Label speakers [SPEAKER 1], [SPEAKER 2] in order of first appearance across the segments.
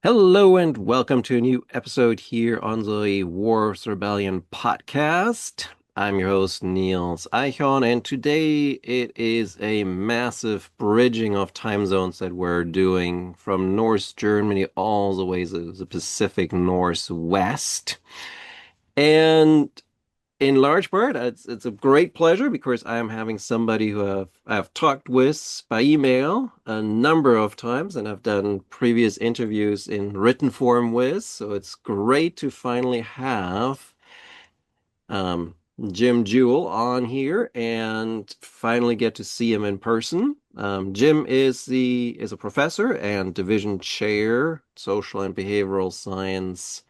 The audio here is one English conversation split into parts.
[SPEAKER 1] Hello and welcome to a new episode here on the Wars Rebellion podcast. I'm your host, Niels Eichhorn, and today it is a massive bridging of time zones that we're doing from North Germany all the way to the Pacific Northwest. And in large part, it's a great pleasure because I'm having somebody who I've talked with by email a number of times, and I've done previous interviews in written form with. So it's great to finally have um, Jim Jewell on here and finally get to see him in person. Jim is a professor and division chair, social and behavioral science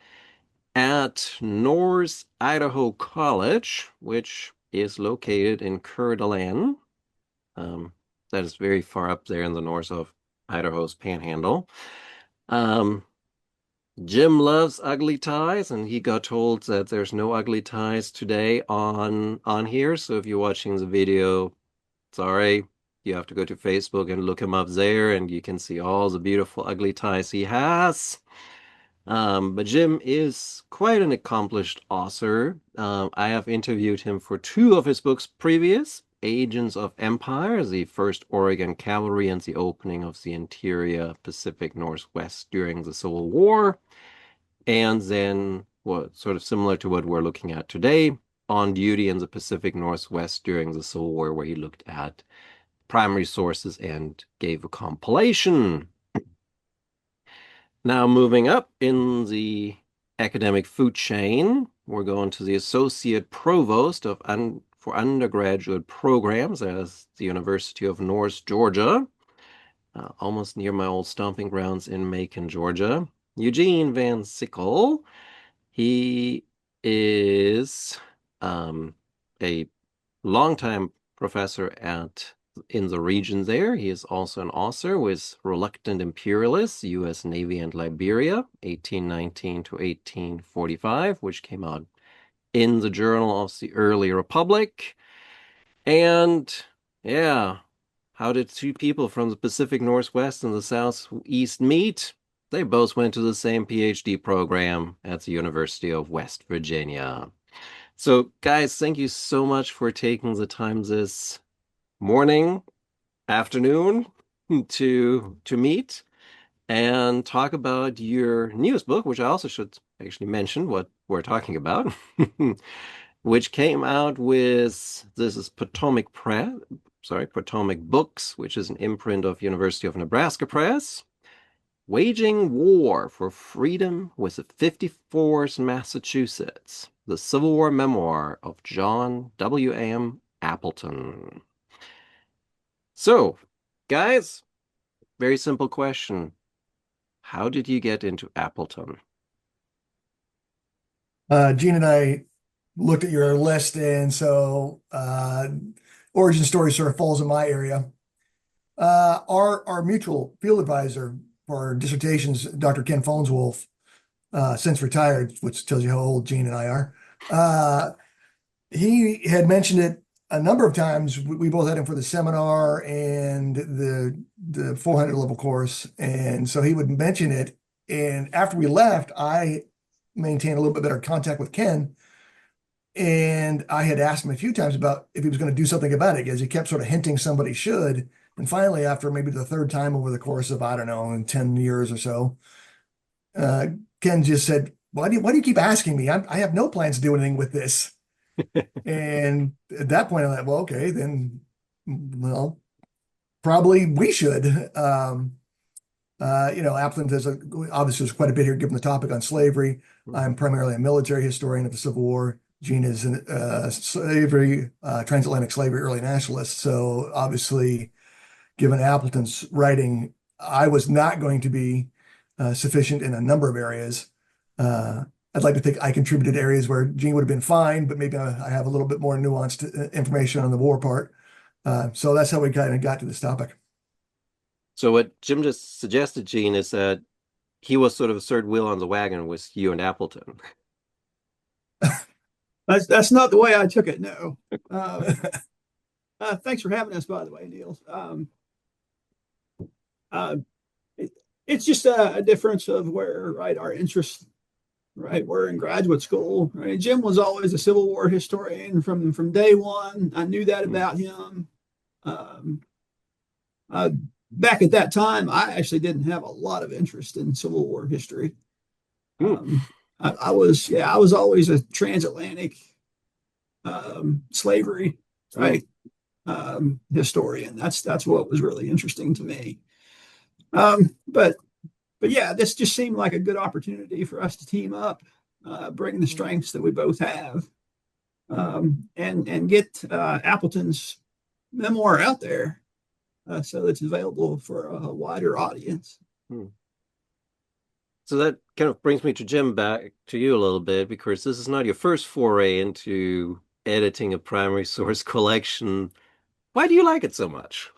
[SPEAKER 1] at North Idaho College, which is located in Coeur d'Alene. Um, that is very far up there in the north of Idaho's Panhandle. Um, Jim loves ugly ties, and he got told that there's no ugly ties today on here. So if you're watching the video, sorry, you have to go to Facebook and look him up there, and you can see all the beautiful ugly ties he has. But Jim is quite an accomplished author. I have interviewed him for two of his books previous, Agents of Empire, the First Oregon Cavalry and the opening of the interior Pacific Northwest during the Civil War, and then what sort of similar to what we're looking at today, On Duty in the Pacific Northwest during the Civil War, where he looked at primary sources and gave a compilation. Now, moving up in the academic food chain, we're going to the Associate Provost for undergraduate programs at the University of North Georgia, almost near my old stomping grounds in Macon, Georgia. Eugene Van Sickle. He is a longtime professor in the region there. He is also an author with Reluctant Imperialists, U.S. Navy and Liberia, 1819 to 1845, which came out in the Journal of the Early Republic. And yeah, how did two people from the Pacific Northwest and the Southeast meet? They both went to the same PhD program at the University of West Virginia. So, guys, thank you so much for taking the time this morning, afternoon to meet and talk about your newest book, which I also should actually mention what we're talking about, which came out with this is Potomac Books, which is an imprint of University of Nebraska Press. Waging War for Freedom with the 54th Massachusetts, the Civil War Memoir of John W. M. Appleton. So, guys, very simple question. How did you get into Appleton?
[SPEAKER 2] Gene and I looked at your list, and so origin story sort of falls in my area. Our mutual field advisor for our dissertations, Dr. Ken Wolf, since retired, which tells you how old Gene and I are. Uh, he had mentioned it a number of times. We both had him for the seminar and the 400 level course, and so he would mention it. And after we left, I maintained a little bit better contact with Ken. And I had asked him a few times about if he was going to do something about it, because he kept sort of hinting somebody should. And finally, after maybe the third time over the course of, I don't know, in 10 years or so, uh, Ken just said, why do you keep asking me? I have no plans to do anything with this. And at that point, I'm like, well, okay, then, well, probably we should. Appleton obviously there's quite a bit here given the topic on slavery. I'm primarily a military historian of the Civil War. Gene is an transatlantic slavery early nationalist. So obviously, given Appleton's writing, I was not going to be sufficient in a number of areas. I'd like to think I contributed areas where Gene would have been fine, but maybe I have a little bit more nuanced information on the war part. So that's how we kind of got to this topic.
[SPEAKER 1] So what Jim just suggested, Gene, is that he was sort of a third wheel on the wagon with you and Appleton.
[SPEAKER 3] That's not the way I took it. No. Thanks for having us, by the way, Niels. Uh, it's just a difference of where, right, our interests, right, we're in graduate school, right? Jim was always a Civil War historian from day one. I knew that
[SPEAKER 1] Mm.
[SPEAKER 3] about him. Um, uh, Back at that time, I actually didn't have a lot of interest in Civil War history.
[SPEAKER 1] Mm.
[SPEAKER 3] Um, I was always a transatlantic slavery,
[SPEAKER 1] Mm.
[SPEAKER 3] right, historian. That's what was really interesting to me. Um, but but yeah, this just seemed like a good opportunity for us to team up, bring the strengths that we both have, and get Appleton's memoir out there, so it's available for a wider audience.
[SPEAKER 1] Mm. So that kind of brings me to Jim, back to you a little bit, because this is not your first foray into editing a primary source collection. Why do you like it so much?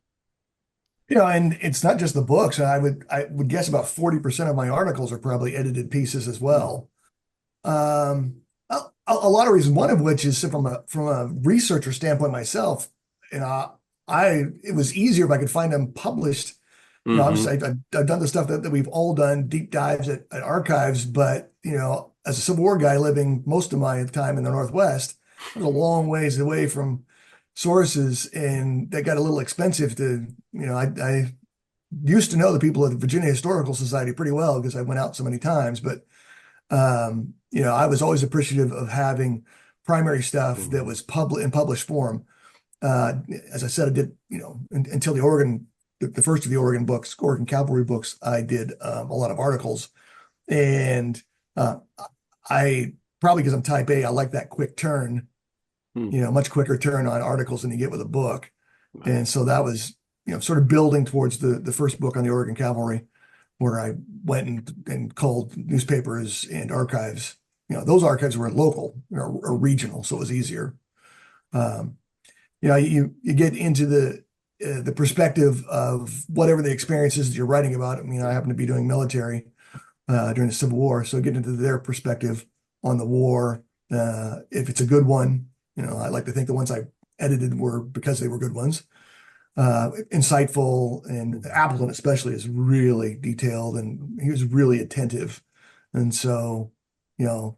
[SPEAKER 2] And it's not just the books. I would guess about 40% of my articles are probably edited pieces as
[SPEAKER 1] Mm.
[SPEAKER 2] well. Um, a lot of reasons, one of which is from a researcher standpoint myself, you know, it was easier if I could find them published.
[SPEAKER 1] Hmm.
[SPEAKER 2] Obviously I've done the stuff that we've all done, deep dives at archives, but as a Civil War guy living most of my time in the Northwest, I was a long ways away from sources, and that got a little expensive to, I used to know the people at the Virginia Historical Society pretty well because I went out so many times, but I was always appreciative of having primary stuff that
[SPEAKER 1] Hmm.
[SPEAKER 2] was in published form. Uh, as I said, I did, until the first of the Oregon books, Oregon Cavalry books, I did a lot of articles. And uh, I probably because I'm type A, I like that quick turn,
[SPEAKER 1] Mm.
[SPEAKER 2] much quicker turn on articles than you get with a book.
[SPEAKER 1] Right.
[SPEAKER 2] And so that was, sort of building towards the first book on the Oregon Cavalry, where I went and called newspapers and archives. Those archives were local or regional, so it was easier. Um, you get into the perspective of whatever the experiences that you're writing about. I mean, I happen to be doing military during the Civil War, so get into their perspective on the war. If it's a good one, I like to think the ones I edited were because they were good ones, insightful, and Appleton especially is really detailed and he was really attentive. And so, you know,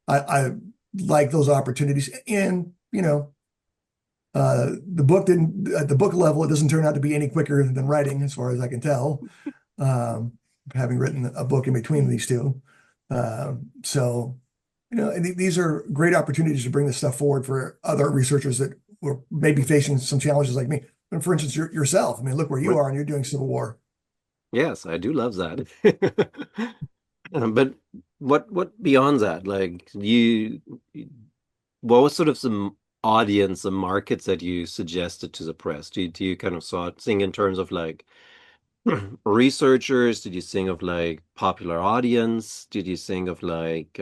[SPEAKER 2] I like those opportunities. And, the book didn't, at the book level, it doesn't turn out to be any quicker than writing, as far as I can tell, um, having written a book in between these two. So, these are great opportunities to bring this stuff forward for other researchers that were maybe facing some challenges like me. And for instance, yourself. I mean, look where you
[SPEAKER 1] Right.
[SPEAKER 2] are and you're doing Civil War.
[SPEAKER 1] Yes, I do love that. But what beyond that? Like what was sort of some audience, the markets that you suggested to the press? Do you kind of think in terms of like researchers? Did you think of like popular audience? Did you think of like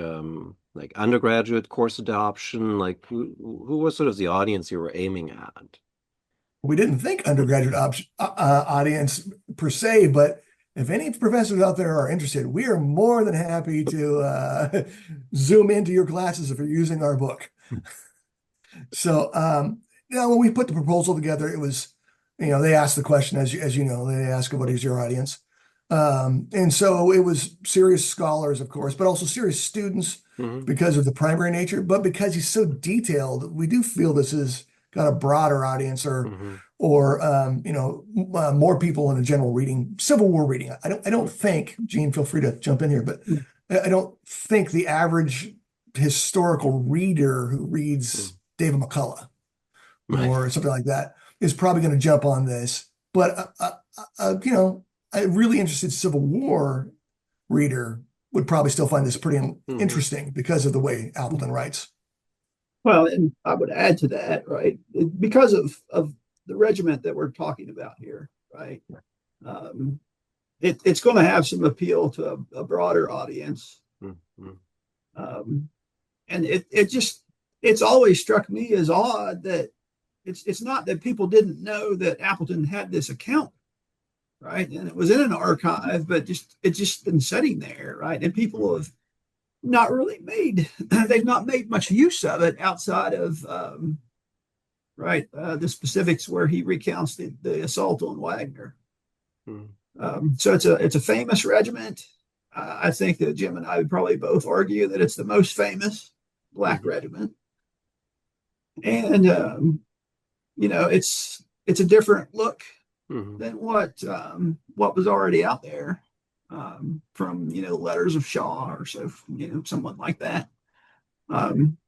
[SPEAKER 1] undergraduate course adoption? Like who was sort of the audience you were aiming at?
[SPEAKER 2] We didn't think undergraduate audience per se, but if any professors out there are interested, we are more than happy to zoom into your classes if you're using our book. So, when we put the proposal together, it was, they asked the question, as you know, they ask what is your audience? And so it was serious scholars, of course, but also serious students
[SPEAKER 1] Hmm.
[SPEAKER 2] because of the primary nature, but because he's so detailed, we do feel this has got a broader audience
[SPEAKER 1] Hmm.
[SPEAKER 2] or more people in a general reading, Civil War reading. I don't think, Gene, feel free to jump in here, but I don't think the average historical reader who reads David McCullough
[SPEAKER 1] Right.
[SPEAKER 2] or something like that is probably going to jump on this. But a really interested Civil War reader would probably still find this pretty
[SPEAKER 1] Hmm.
[SPEAKER 2] interesting because of the way Appleton writes.
[SPEAKER 3] Well, and I would add to that, right, because of the regiment that we're talking about here, right? Um, it's going to have some appeal to a broader audience,
[SPEAKER 1] Hmm.
[SPEAKER 3] um, and it just it's always struck me as odd that it's not that people didn't know that Appleton had this account, right, and it was in an archive, but it's just been sitting there, right, and people have not really made they've not made much use of it outside of right the specifics where he recounts the assault on Wagner. So it's a famous regiment. I think that Jim and I would probably both argue that it's the most famous Black
[SPEAKER 1] Hmm.
[SPEAKER 3] regiment, and it's a different look
[SPEAKER 1] Hmm.
[SPEAKER 3] than what was already out there from letters of Shaw or so someone like that. Um,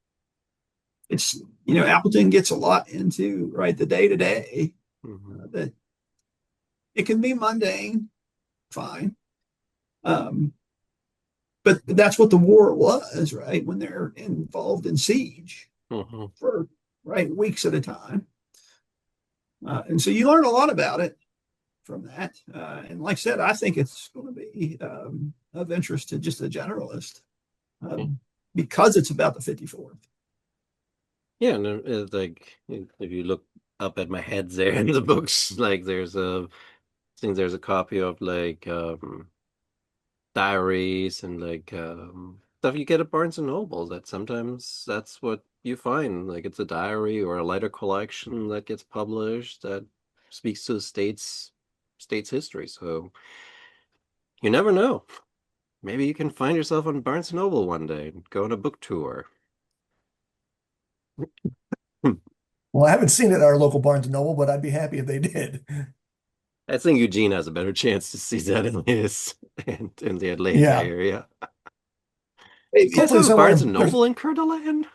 [SPEAKER 3] it's Appleton gets a lot into right the day to day
[SPEAKER 1] Hmm.
[SPEAKER 3] that it can be mundane, fine, um, but that's what the war was, right? When they're involved in siege
[SPEAKER 1] Hmm.
[SPEAKER 3] for right weeks at a time, and so you learn a lot about it from that. And like I said, I think it's going to be of interest to just a generalist um, because it's about the 54th.
[SPEAKER 1] Yeah, and it's like if you look up at my heads there in the books, like I think there's a copy of like diaries and like stuff you get at Barnes and Noble that sometimes that's what you find. Like it's a diary or a letter collection that gets published that speaks to the state's history. So you never know. Maybe you can find yourself on Barnes and Noble one day and go on a book tour. Hmm.
[SPEAKER 2] Well, I haven't seen it at our local Barnes and Noble, but I'd be happy if they did.
[SPEAKER 1] I think Eugene has a better chance to see that in his and in the Atlanta
[SPEAKER 2] Yeah,
[SPEAKER 1] area. You guys
[SPEAKER 2] hopefully
[SPEAKER 1] have a
[SPEAKER 2] somewhere
[SPEAKER 1] Barnes
[SPEAKER 2] in
[SPEAKER 1] and
[SPEAKER 2] there's
[SPEAKER 1] Noble in Coeur d'Alene?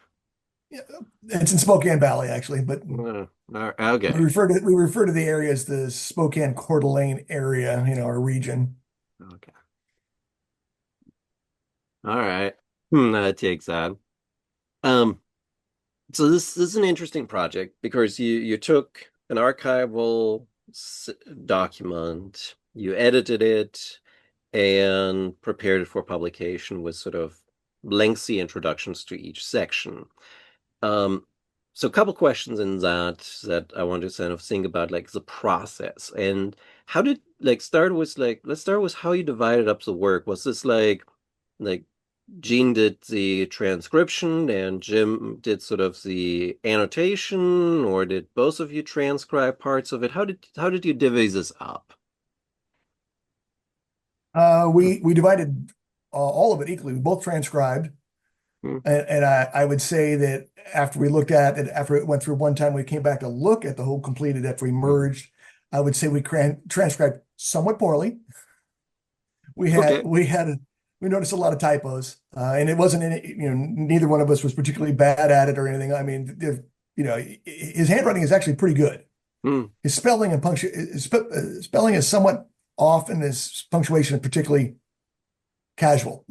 [SPEAKER 2] yeah, it's in Spokane Valley actually, but
[SPEAKER 1] Okay.
[SPEAKER 2] we refer to the area as the Spokane Coeur d'Alene area, our region.
[SPEAKER 1] Okay. All right. That takes that. Um, so this is an interesting project because you took an archival document, you edited it, and prepared it for publication with sort of lengthy introductions to each section. Um, so a couple questions in that I want to kind of think about like the process and how did like start with like let's start with how you divided up the work. Was this like Gene did the transcription and Jim did sort of the annotation, or did both of you transcribe parts of it? How did you divvy this up? Hmm.
[SPEAKER 2] We divided all of it equally. We both transcribed,
[SPEAKER 1] Hmm.
[SPEAKER 2] and I would say that after we looked at it, after it went through one time, we came back to look at the whole completed after we
[SPEAKER 1] Hmm.
[SPEAKER 2] merged. I would say we transcribed somewhat poorly. We had
[SPEAKER 1] Okay.
[SPEAKER 2] we had a, we noticed a lot of typos, and it wasn't any, neither one of us was particularly bad at it or anything. I mean, his handwriting is actually pretty good.
[SPEAKER 1] Hmm.
[SPEAKER 2] His spelling and spelling is somewhat off, and his punctuation is particularly casual.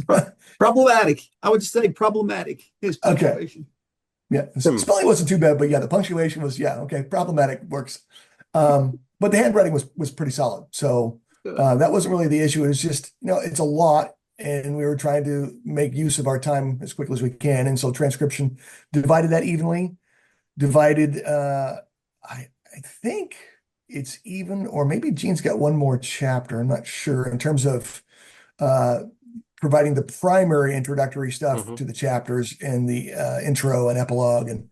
[SPEAKER 3] Problematic. I would say problematic, his
[SPEAKER 2] Okay,
[SPEAKER 3] punctuation.
[SPEAKER 2] yeah,
[SPEAKER 1] Hmm.
[SPEAKER 2] spelling wasn't too bad, but yeah, the punctuation was yeah, okay, problematic works. But the handwriting was pretty solid, so
[SPEAKER 1] Good.
[SPEAKER 2] that wasn't really the issue. It was just it's a lot, and we were trying to make use of our time as quickly as we can, and so transcription divided that evenly. Divided, I think it's even, or maybe Gene's got one more chapter. I'm not sure in terms of uh, providing the primary introductory stuff
[SPEAKER 1] Hmm.
[SPEAKER 2] to the chapters and the intro and epilogue. And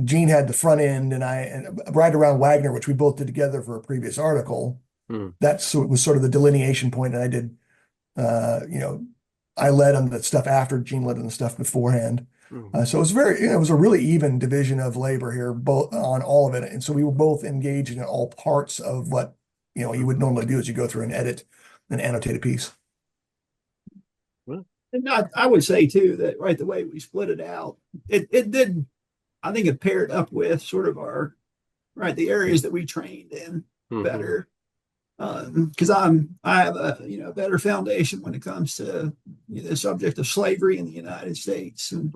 [SPEAKER 2] Gene had the front end, and right around Wagner, which we both did together for a previous article.
[SPEAKER 1] Hmm.
[SPEAKER 2] Was sort of the delineation point, and I did, I led on the stuff after Gene led on the stuff beforehand.
[SPEAKER 1] Hmm.
[SPEAKER 2] So it was it was a really even division of labor here, both on all of it. And so we were both engaged in all parts of what, you would
[SPEAKER 1] Hmm.
[SPEAKER 2] normally do as you go through and edit and annotate a piece.
[SPEAKER 1] Well,
[SPEAKER 3] And I would say too that right the way we split it out, it did. I think it paired up with sort of our right the areas that we trained in
[SPEAKER 1] hmm.
[SPEAKER 3] better because I have a better foundation when it comes to the subject of slavery in the United States, and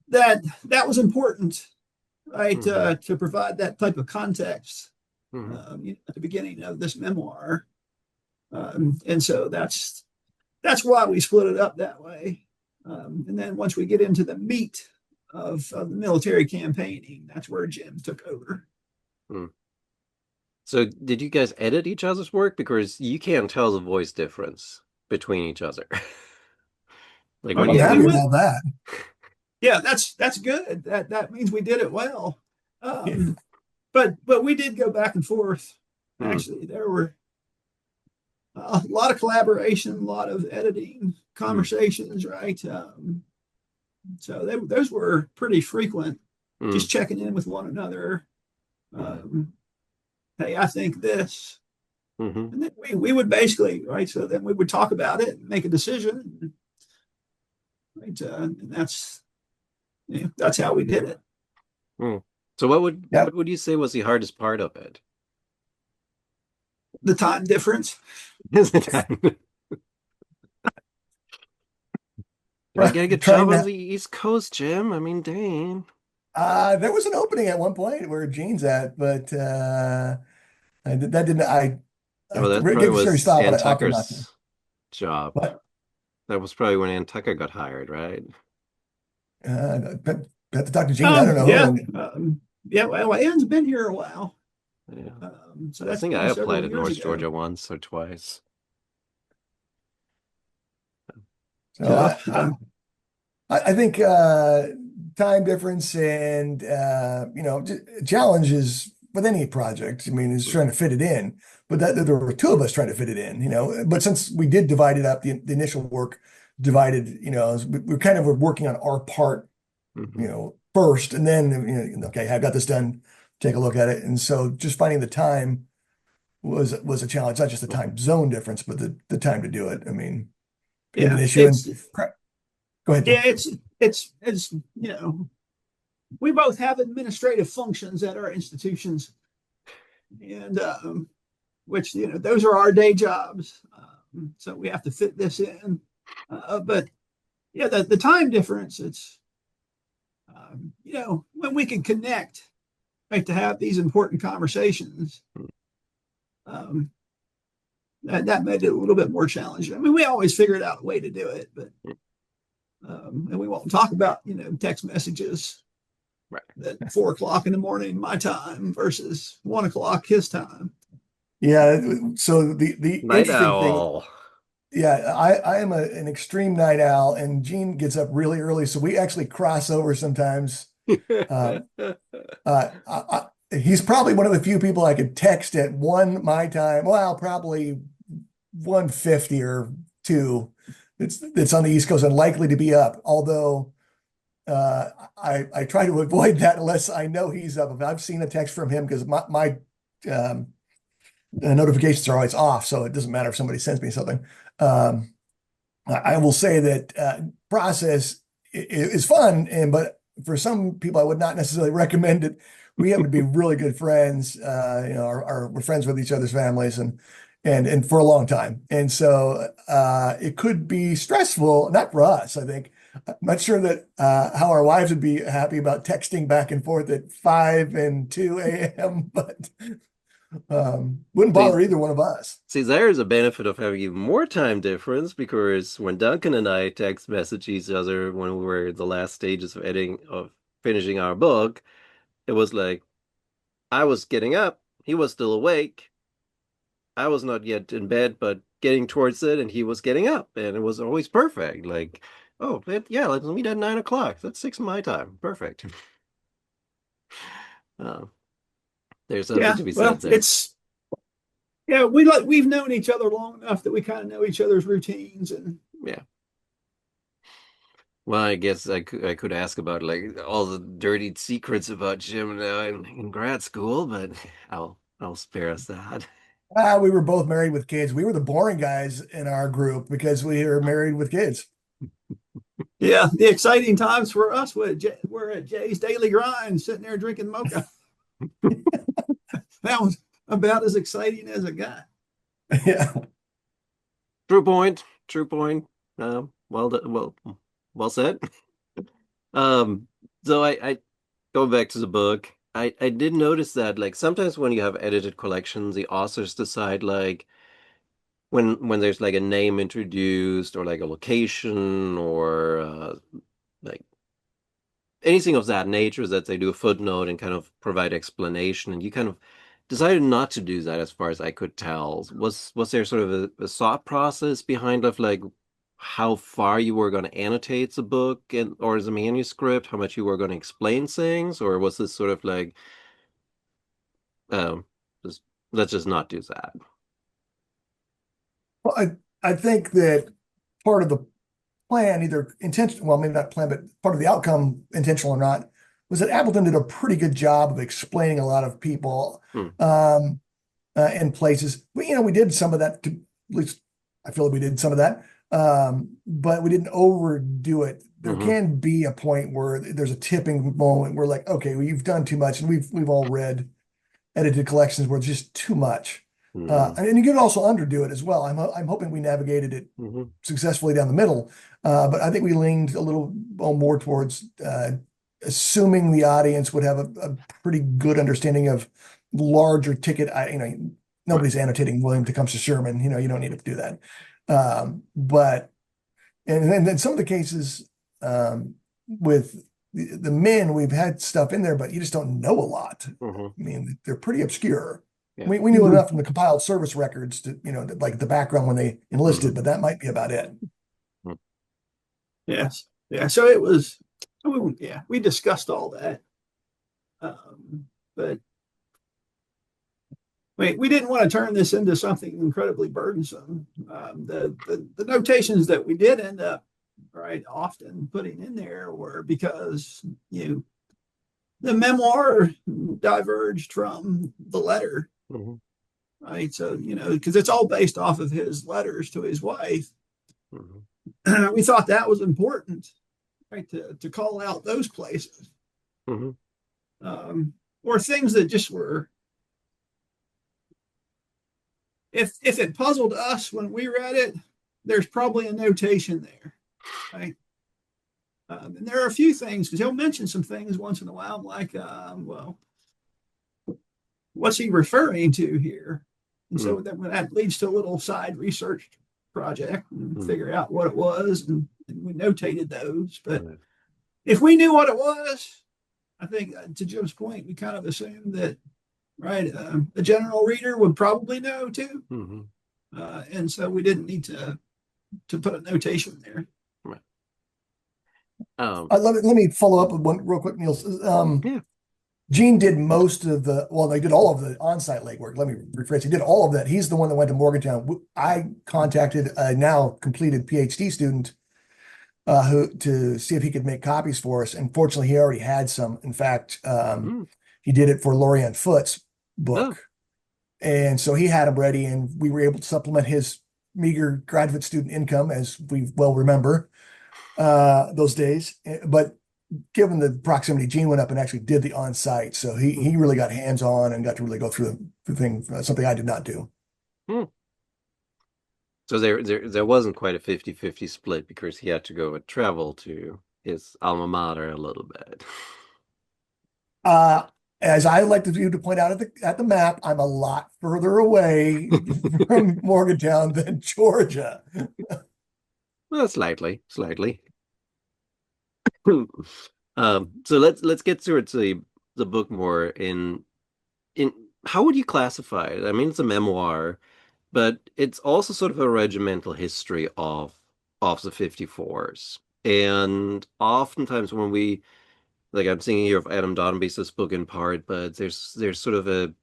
[SPEAKER 3] that was important, right,
[SPEAKER 1] Hmm.
[SPEAKER 3] to provide that type of context
[SPEAKER 1] Hmm.
[SPEAKER 3] at the beginning of this memoir, and so that's why we split it up that way, and then once we get into the meat of the military campaigning, that's where Jim took over.
[SPEAKER 1] Hmm. So did you guys edit each other's work? Because you can't tell the voice difference between each other. Like
[SPEAKER 3] Oh
[SPEAKER 1] when
[SPEAKER 2] I'm
[SPEAKER 3] yeah,
[SPEAKER 1] you
[SPEAKER 3] we
[SPEAKER 2] happy
[SPEAKER 1] when
[SPEAKER 3] went.
[SPEAKER 2] about that.
[SPEAKER 3] Yeah, that's good. That means we did it well.
[SPEAKER 2] Yeah.
[SPEAKER 3] Um, but we did go back and forth.
[SPEAKER 1] hmm.
[SPEAKER 3] Actually, there were a lot of collaboration, a lot of editing,
[SPEAKER 1] Mm,
[SPEAKER 3] conversations, right? So those were pretty frequent,
[SPEAKER 1] mm,
[SPEAKER 3] just checking in with one another.
[SPEAKER 1] yeah.
[SPEAKER 3] Um, hey, I think this.
[SPEAKER 1] Hmm.
[SPEAKER 3] And then we would basically, right? So then we would talk about it and make a decision, right? And that's how we did it.
[SPEAKER 1] Mm. So
[SPEAKER 2] Yep.
[SPEAKER 1] what would you say was the hardest part of it?
[SPEAKER 3] The time difference.
[SPEAKER 1] Is it time? I mean, you gotta get a
[SPEAKER 2] Trying
[SPEAKER 1] job on
[SPEAKER 2] to,
[SPEAKER 1] the East Coast, Jim. I mean, dang.
[SPEAKER 2] there was an opening at one point where Gene's at, but that didn't,
[SPEAKER 1] Yeah,
[SPEAKER 2] I
[SPEAKER 1] well, that probably
[SPEAKER 2] gave a serious
[SPEAKER 1] was
[SPEAKER 2] thought,
[SPEAKER 1] Ann
[SPEAKER 2] but I opted not to.
[SPEAKER 1] Tucker's job.
[SPEAKER 2] But
[SPEAKER 1] That was probably when Ann Tucker got hired, right?
[SPEAKER 2] have to talk to Gene. I don't
[SPEAKER 3] Yeah,
[SPEAKER 2] know.
[SPEAKER 3] yeah. Well, Ann's been here a while,
[SPEAKER 1] Yeah.
[SPEAKER 3] so
[SPEAKER 1] I
[SPEAKER 3] that's
[SPEAKER 1] think I
[SPEAKER 3] been several
[SPEAKER 1] applied at
[SPEAKER 3] years
[SPEAKER 1] North
[SPEAKER 3] ago.
[SPEAKER 1] Georgia once or twice.
[SPEAKER 2] So
[SPEAKER 3] So,
[SPEAKER 2] I think time difference and challenges with any project. I mean, is
[SPEAKER 1] Mm,
[SPEAKER 2] trying to fit it in. But there were two of us trying to fit it in. But since we did divide it up, the initial work divided. We kind of were working on our part.
[SPEAKER 1] mhm.
[SPEAKER 2] First, and then okay, I got this done. Take a look at it. And so just finding the time was a challenge. Not just the time zone difference, but the time to do it. I mean, became an
[SPEAKER 3] yeah,
[SPEAKER 2] issue. And
[SPEAKER 3] it's
[SPEAKER 2] go ahead,
[SPEAKER 3] yeah,
[SPEAKER 2] Jim.
[SPEAKER 3] it's we both have administrative functions at our institutions, and which those are our day jobs. So we have to fit this in. But yeah, the time difference. It's when we can connect, right, to have these important conversations. Um, that made it a little bit more challenging. I mean, we always figured out a way to do it, but and we won't talk about text messages
[SPEAKER 1] Right.
[SPEAKER 3] at 4 o'clock in the morning my time versus 1 o'clock his time.
[SPEAKER 2] Yeah. So the
[SPEAKER 1] Night
[SPEAKER 2] interesting thing,
[SPEAKER 1] owl.
[SPEAKER 2] yeah, I am an extreme night owl, and Gene gets up really early, so we actually cross over sometimes. Um, he's probably one of the few people I could text at one my time. Well, probably 150 or two. It's on the East Coast and likely to be up. Although I try to avoid that unless I know he's up. If I've seen a text from him because my um, notifications are always off, so it doesn't matter if somebody sends me something. Um, I will say that process is fun, but for some people, I would not necessarily recommend it. We happen to be really good friends. We're friends with each other's families, and for a long time, and so it could be stressful. Not for us, I think. I'm not sure that how our wives would be happy about texting back and forth at 5 and 2 a.m., but wouldn't
[SPEAKER 1] See,
[SPEAKER 2] bother either one of us.
[SPEAKER 1] see, there's a benefit of having even more time difference because when Duncan and I text message each other when we were in the last stages of editing of finishing our book, it was like I was getting up, he was still awake. I was not yet in bed, but getting towards it, and he was getting up, and it was always perfect. Like, oh, yeah, let's meet at 9 o'clock. That's 6 my time. Perfect. Uh, there's something
[SPEAKER 3] Yeah,
[SPEAKER 1] to be
[SPEAKER 3] well,
[SPEAKER 1] said there.
[SPEAKER 3] it's we've known each other long enough that we kind of know each other's routines, and
[SPEAKER 1] Yeah. Well, I guess I could ask about like all the dirty secrets about Jim now in grad school, but I'll spare us that.
[SPEAKER 2] We were both married with kids. We were the boring guys in our group because we were married with kids.
[SPEAKER 3] yeah, the exciting times for us were at Jay's Daily Grind, sitting there drinking mocha. That was about as exciting as it got.
[SPEAKER 2] Yeah.
[SPEAKER 1] True point. True point. Well said. Um, so I going back to the book, I did notice that like sometimes when you have edited collections, the authors decide like when there's like a name introduced or like a location or like anything of that nature that they do a footnote and kind of provide explanation, and you kind of decided not to do that as far as I could tell. Was there sort of a thought process behind of like how far you were going to annotate the book and or the manuscript, how much you were going to explain things, or was this sort of like um just let's just not do that?
[SPEAKER 2] Well, I think that part of the plan, either intentional, well, maybe not plan, but part of the outcome, intentional or not, was that Appleton did a pretty good job of explaining a lot of people
[SPEAKER 1] Hmm.
[SPEAKER 2] and places. We did some of that. At least I feel like we did some of that, but we didn't overdo it. There
[SPEAKER 1] Hmm.
[SPEAKER 2] can be a point where there's a tipping moment where, like, okay, well, you've done too much, and we've all read edited collections where it's just too much.
[SPEAKER 1] Hmm.
[SPEAKER 2] And you can also underdo it as well. I'm hoping we navigated it
[SPEAKER 1] Hmm.
[SPEAKER 2] successfully down the middle, but I think we leaned a little more towards assuming the audience would have a pretty good understanding of larger ticket.
[SPEAKER 1] Right.
[SPEAKER 2] Nobody's annotating William Tecumseh Sherman. You don't need to do that. But and then some of the cases with the men, we've had stuff in there, but you just don't know a lot.
[SPEAKER 1] Hmm.
[SPEAKER 2] I mean, they're pretty obscure.
[SPEAKER 1] Yeah.
[SPEAKER 2] We knew
[SPEAKER 3] Mhm.
[SPEAKER 2] enough from the compiled service records to, like the background when they
[SPEAKER 1] Hmm.
[SPEAKER 2] enlisted, but that might be about it.
[SPEAKER 3] Yes. Yeah. So it was, yeah, we discussed all that. But we didn't want to turn this into something incredibly burdensome. The notations that we did end up right often putting in there were because the memoir diverged from the letter,
[SPEAKER 1] Hmm.
[SPEAKER 3] right? So because it's all based off of his letters to his wife.
[SPEAKER 1] Hmm.
[SPEAKER 3] We thought that was important, right? To call out those places,
[SPEAKER 1] Hmm.
[SPEAKER 3] or things that just were, if it puzzled us when we read it, there's probably a notation there, right? And there are a few things because he'll mention some things once in a while. I'm like, well, what's he referring to here? And so that leads to a little side research project and
[SPEAKER 1] Hmm.
[SPEAKER 3] figure out what it was, and we notated those. But
[SPEAKER 1] Right.
[SPEAKER 3] if we knew what it was, I think to Jim's point, we kind of assumed that, right, a general reader would probably know too,
[SPEAKER 1] Hmm.
[SPEAKER 3] and so we didn't need to put a notation there.
[SPEAKER 1] Right. Um,
[SPEAKER 2] I love it. Let me follow up with one real quick, Niels.
[SPEAKER 1] yeah.
[SPEAKER 2] Gene did most of they did all of the on-site legwork. Let me rephrase. He did all of that. He's the one that went to Morgantown. I contacted a now completed PhD student who to see if he could make copies for us. And fortunately, he already had some. In fact,
[SPEAKER 1] Mm.
[SPEAKER 2] he did it for Lorianne Foote's
[SPEAKER 1] Oh.
[SPEAKER 2] book, and so he had them ready, and we were able to supplement his meager graduate student income, as we well remember those days. But given the proximity, Gene went up and actually did the on-site, so he really got hands-on and got to really go through the thing. Something I did not do.
[SPEAKER 1] Mm. So there wasn't quite a 50-50 split because he had to go and travel to his alma mater a little bit.
[SPEAKER 2] Uh, as I like to do to point out at the map, I'm a lot further away from Morgantown than Georgia.
[SPEAKER 1] Well, slightly, slightly. So let's get towards the book more in how would you classify it? I mean, it's a memoir, but it's also sort of a regimental history of the 54s. And oftentimes when we like I'm thinking here of Adam Donby's this book in part, but there's sort of a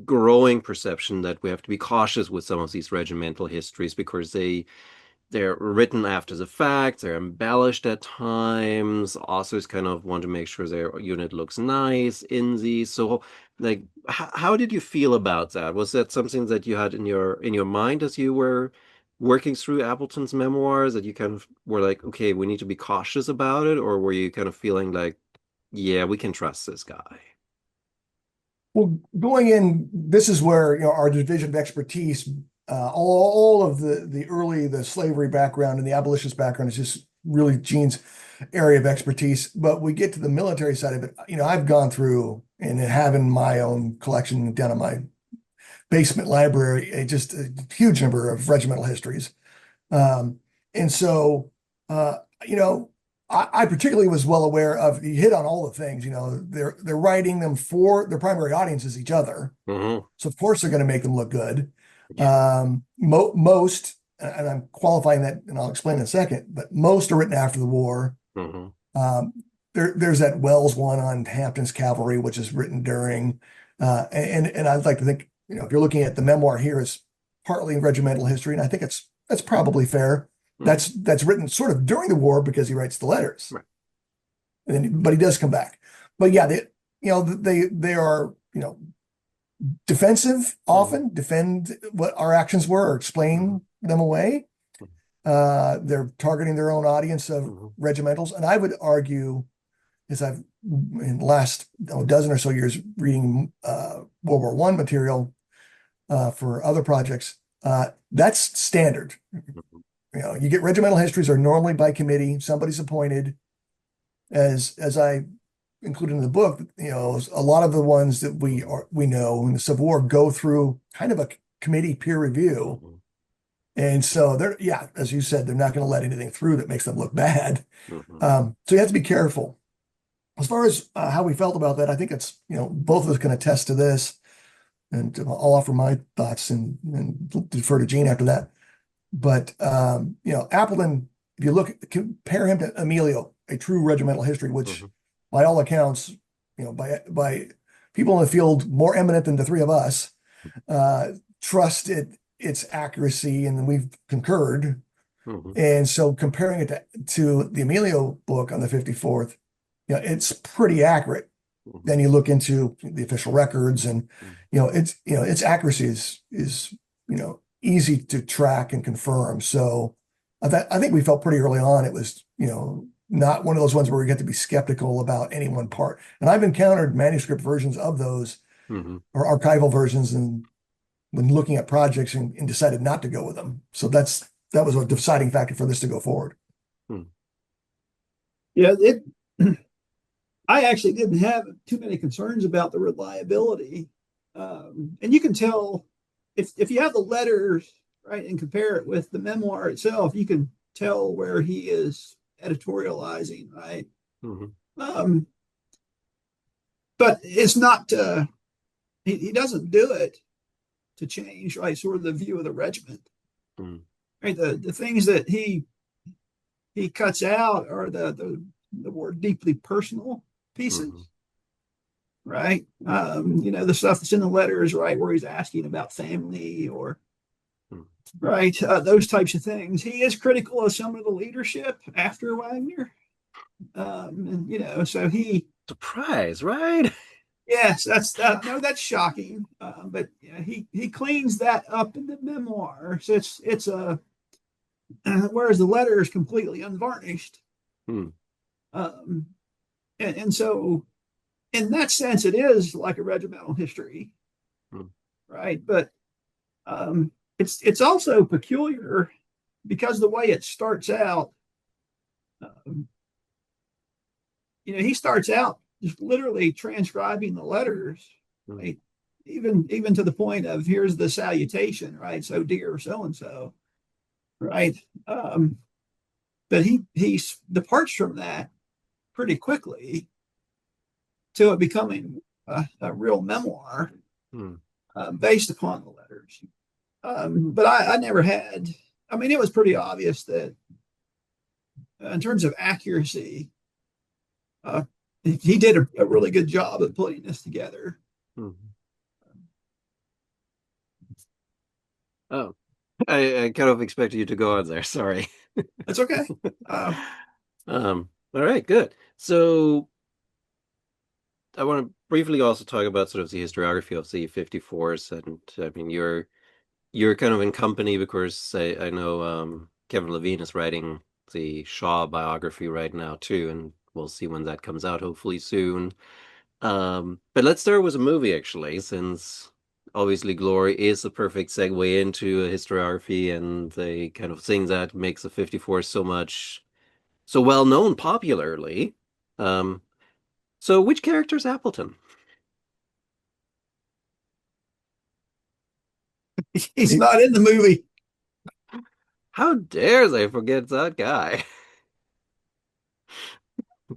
[SPEAKER 1] growing perception that we have to be cautious with some of these regimental histories because they're written after the fact, they're embellished at times. Authors kind of want to make sure their unit looks nice in these. So, like, how did you feel about that? Was that something that you had in your mind as you were working through Appleton's memoirs that you kind of were like, okay, we need to be cautious about it, or were you kind of feeling like, yeah, we can trust this guy?
[SPEAKER 2] Well, going in, this is where our division of expertise, all of the slavery background and the abolitionist background is just really Gene's area of expertise. But we get to the military side of it. I've gone through and having my own collection down in my basement library, just a huge number of regimental histories. Um, and so, uh, you know, I particularly was well aware of, you hit on all the things. They're writing them for their primary audience is each other.
[SPEAKER 1] Hmm.
[SPEAKER 2] So of course they're going to make them look good.
[SPEAKER 1] Yeah.
[SPEAKER 2] Most, and I'm qualifying that, and I'll explain in a second, but most are written after the war.
[SPEAKER 1] Hmm.
[SPEAKER 2] Um, there's that Wells one on Hampton's cavalry, which is written during, and I'd like to think, if you're looking at the memoir here, is partly regimental history, and I think that's probably fair.
[SPEAKER 1] Mhm.
[SPEAKER 2] That's written sort of during the war because he writes the letters,
[SPEAKER 1] Right.
[SPEAKER 2] but he does come back. But yeah, they are defensive
[SPEAKER 1] Mhm.
[SPEAKER 2] often, defend what our actions were or
[SPEAKER 1] Mhm.
[SPEAKER 2] explain them away. They're targeting their own audience of
[SPEAKER 1] Mhm.
[SPEAKER 2] regimentals, and I would argue, as I've in the last dozen or so years reading World War I material for other projects, that's standard.
[SPEAKER 1] Mhm.
[SPEAKER 2] You get regimental histories are normally by committee, somebody's appointed. As I included in the book, a lot of the ones that we know in the Civil War go through kind of a committee peer review.
[SPEAKER 1] Mhm.
[SPEAKER 2] And so yeah, as you said, they're not going to let anything through that makes them look bad.
[SPEAKER 1] Mhm.
[SPEAKER 2] So you have to be careful. As far as how we felt about that, I think it's, both of us can attest to this, and I'll offer my thoughts and defer to Gene after that. But Appleton, if you compare him to Emilio, a true regimental history, which
[SPEAKER 1] Mhm.
[SPEAKER 2] by all accounts, by people in the field more eminent than the three of us, uh, trusted its accuracy, and we've concurred.
[SPEAKER 1] Mhm.
[SPEAKER 2] And so comparing it to the Emilio book on the 54th, it's pretty accurate.
[SPEAKER 1] Mhm.
[SPEAKER 2] Then you look into the official records, and
[SPEAKER 1] Mhm.
[SPEAKER 2] its accuracy is easy to track and confirm. So I think we felt pretty early on it was not one of those ones where we get to be skeptical about any one part. And I've encountered manuscript versions of those
[SPEAKER 1] Mhm.
[SPEAKER 2] or archival versions, and when looking at projects and decided not to go with them. So that was a deciding factor for this to go forward.
[SPEAKER 1] Mhm.
[SPEAKER 3] Yeah, I actually didn't have too many concerns about the reliability. And you can tell if you have the letters, right, and compare it with the memoir itself, you can tell where he is editorializing, right?
[SPEAKER 1] Mhm.
[SPEAKER 3] Um, but it's not, he doesn't do it to change, right, sort of the view of the regiment,
[SPEAKER 1] Mhm.
[SPEAKER 3] right? The things that he cuts out are the more deeply personal
[SPEAKER 1] Mhm.
[SPEAKER 3] pieces, right? The stuff that's in the letters, right, where he's asking about family or
[SPEAKER 1] Mhm.
[SPEAKER 3] right, those types of things. He is critical of some of the leadership after Wagner, and so
[SPEAKER 1] Surprise, right?
[SPEAKER 3] yes, that's that. No, that's shocking, but yeah, he cleans that up in the memoir. So it's a whereas the letter is completely unvarnished,
[SPEAKER 1] Mhm.
[SPEAKER 3] um, and so in that sense, it is like a regimental history,
[SPEAKER 1] Mhm.
[SPEAKER 3] right? But it's also peculiar because the way it starts out, um, he starts out just literally transcribing the letters,
[SPEAKER 1] Mhm.
[SPEAKER 3] right? Even to the point of here's the salutation, right? So dear so and so, right? Um, but he departs from that pretty quickly to it becoming a real memoir
[SPEAKER 1] Mhm.
[SPEAKER 3] based upon the letters. But I never had. I mean, it was pretty obvious that in terms of accuracy, uh, he did a really good job of putting this together.
[SPEAKER 1] Mhm. Oh, I kind of expected you to go on there. Sorry.
[SPEAKER 3] That's okay. Uh,
[SPEAKER 1] All right, good. So I want to briefly also talk about sort of the historiography of the 54s, and I mean you're kind of in company because I know Kevin Levine is writing the Shaw biography right now too, and we'll see when that comes out, hopefully soon. But let's start with a movie actually, since obviously Glory is the perfect segue into a historiography and the kind of thing that makes the 54 so well known popularly. Um, so which character's Appleton?
[SPEAKER 3] he's not in the movie.
[SPEAKER 1] How dare they forget that guy?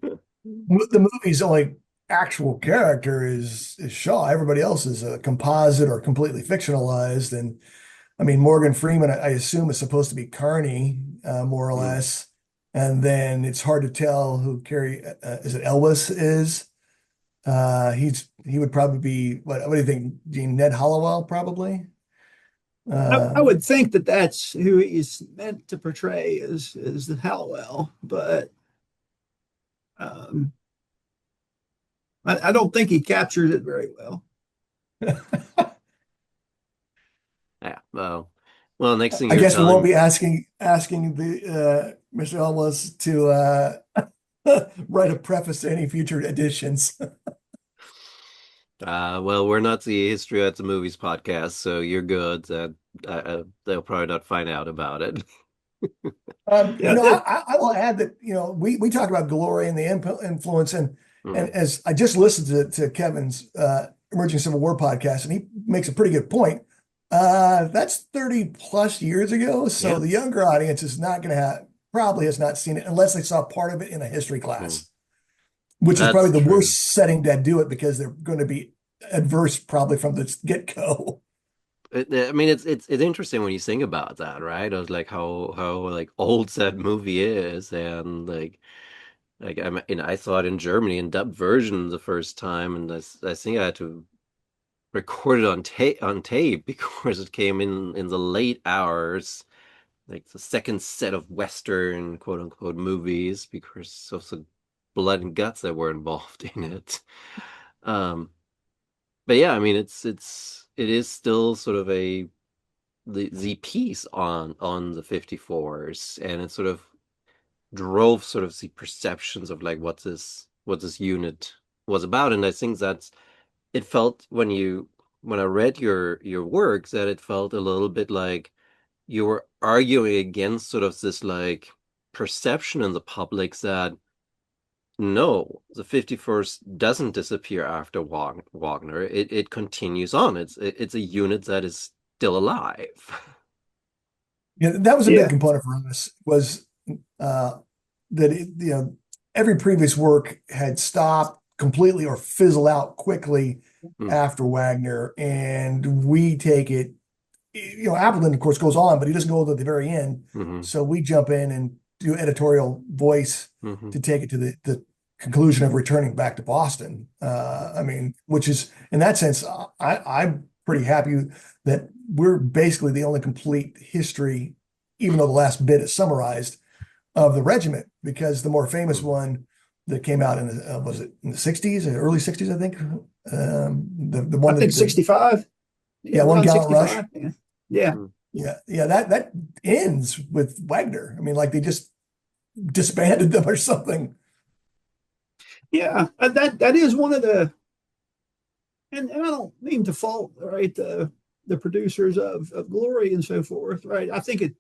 [SPEAKER 2] The movie's only actual character is Shaw. Everybody else is a composite or completely fictionalized. And I mean, Morgan Freeman, I assume, is supposed to be Carney, more or
[SPEAKER 1] Hmm.
[SPEAKER 2] less. And then it's hard to tell who Carrie is it Elwes is. He would probably be what do you think, Gene? Ned Hollowell, probably.
[SPEAKER 3] I would think that that's who he's meant to portray as the Hallowell, but um, I don't think he captures it very well.
[SPEAKER 1] Yeah. Well, next thing
[SPEAKER 2] I
[SPEAKER 1] you're
[SPEAKER 2] guess we won't
[SPEAKER 1] telling,
[SPEAKER 2] be asking the Mr. Ellis to write a preface to any future editions.
[SPEAKER 1] well, we're not the History at the Movies podcast, so you're good. They'll probably not find out about it.
[SPEAKER 3] Yeah,
[SPEAKER 2] I will add that, we talk about glory and the influence, and
[SPEAKER 1] Mm,
[SPEAKER 2] as I just listened to Kevin's Emerging Civil War podcast, and he makes a pretty good point. That's 30 plus years ago. So
[SPEAKER 1] yeah.
[SPEAKER 2] the younger audience is not going to probably has not seen it unless they saw part of it in a history
[SPEAKER 1] Mm.
[SPEAKER 2] class, which is probably
[SPEAKER 1] That's
[SPEAKER 2] the
[SPEAKER 1] true.
[SPEAKER 2] worst setting to do it because they're going to be adverse probably from the get-go.
[SPEAKER 1] I mean, it's interesting when you think about that, right? Of like how like old that movie is, and I saw it in Germany in dubbed version the first time, and I think I had to record it on tape because it came in the late hours, like the second set of Western quote unquote movies because of the blood and guts that were involved in it. Um, but yeah, I mean, it is still sort of the piece on the 54s, and it sort of drove sort of the perceptions of like what this unit was about. And I think that's it felt when I read your work that it felt a little bit like you were arguing against sort of this like perception in the public that no, the 51st doesn't disappear after Wagner. It continues on. It's a unit that is still alive.
[SPEAKER 2] Yeah, that was a big
[SPEAKER 3] yeah,
[SPEAKER 2] component for us was uh, that every previous work had stopped completely or fizzle out quickly
[SPEAKER 1] Mm,
[SPEAKER 2] after Wagner, and we take it. Appleton, of course, goes on, but he doesn't go to the very end.
[SPEAKER 1] hmm
[SPEAKER 2] So we jump in and do editorial voice
[SPEAKER 1] hmm
[SPEAKER 2] to take it to the conclusion of returning back to Boston. I mean, which is in that sense, I'm pretty happy that we're basically the only complete history, even though the last bit is summarized of the regiment, because the more famous
[SPEAKER 1] hmm
[SPEAKER 2] one that came out in the was it in the 60s, early 60s, I think. The
[SPEAKER 3] I
[SPEAKER 2] one
[SPEAKER 3] think
[SPEAKER 2] that
[SPEAKER 3] 65.
[SPEAKER 2] yeah,
[SPEAKER 3] Yeah,
[SPEAKER 2] one
[SPEAKER 3] around
[SPEAKER 2] gallant rush.
[SPEAKER 3] 65. Yeah, yeah,
[SPEAKER 2] Yeah, that ends with Wagner. I mean, like they just disbanded them or something.
[SPEAKER 3] yeah. That is one of the, and I don't mean to fault, right, the producers of Glory and so forth, right. I think it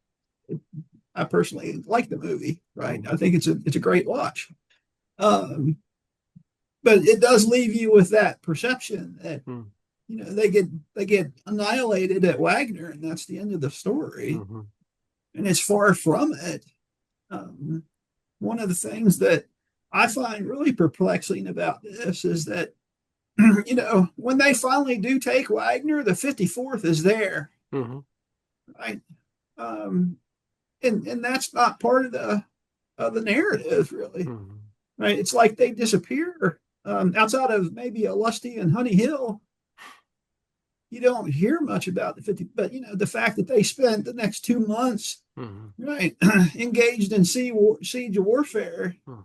[SPEAKER 3] I personally like the movie, right. I
[SPEAKER 1] hmm
[SPEAKER 3] think it's a great watch. Um, but it does leave you with that perception that they get annihilated at Wagner, and that's the end of the story.
[SPEAKER 1] hmm
[SPEAKER 3] And it's far from it. Um, One of the things that I find really perplexing about this is that when they finally do take Wagner, the 54th is there,
[SPEAKER 1] hmm
[SPEAKER 3] right? Um, and that's not part of the narrative, really,
[SPEAKER 1] hmm
[SPEAKER 3] right? It's like they disappear. Outside of maybe a Lusty and Honey Hill, you don't hear much about the 50, but the fact that they spent the next 2 months,
[SPEAKER 1] hmm
[SPEAKER 3] right, engaged in siege warfare,
[SPEAKER 1] hmm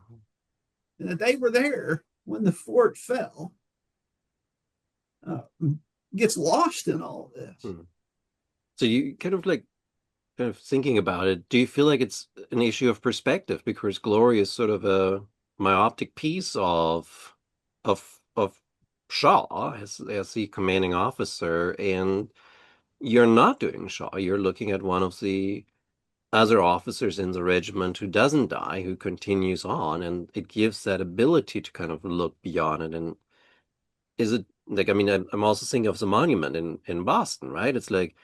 [SPEAKER 3] and that they were there when the fort fell, uh, gets lost in all this.
[SPEAKER 1] hmm So you kind of thinking about it, do you feel like it's an issue of perspective because Glory is sort of a myopic piece of Shaw as the commanding officer, and you're not doing Shaw. You're looking at one of the other officers in the regiment who doesn't die, who continues on, and it gives that ability to kind of look beyond it. And is it like, I mean, I'm also thinking of the monument in Boston, right? It's like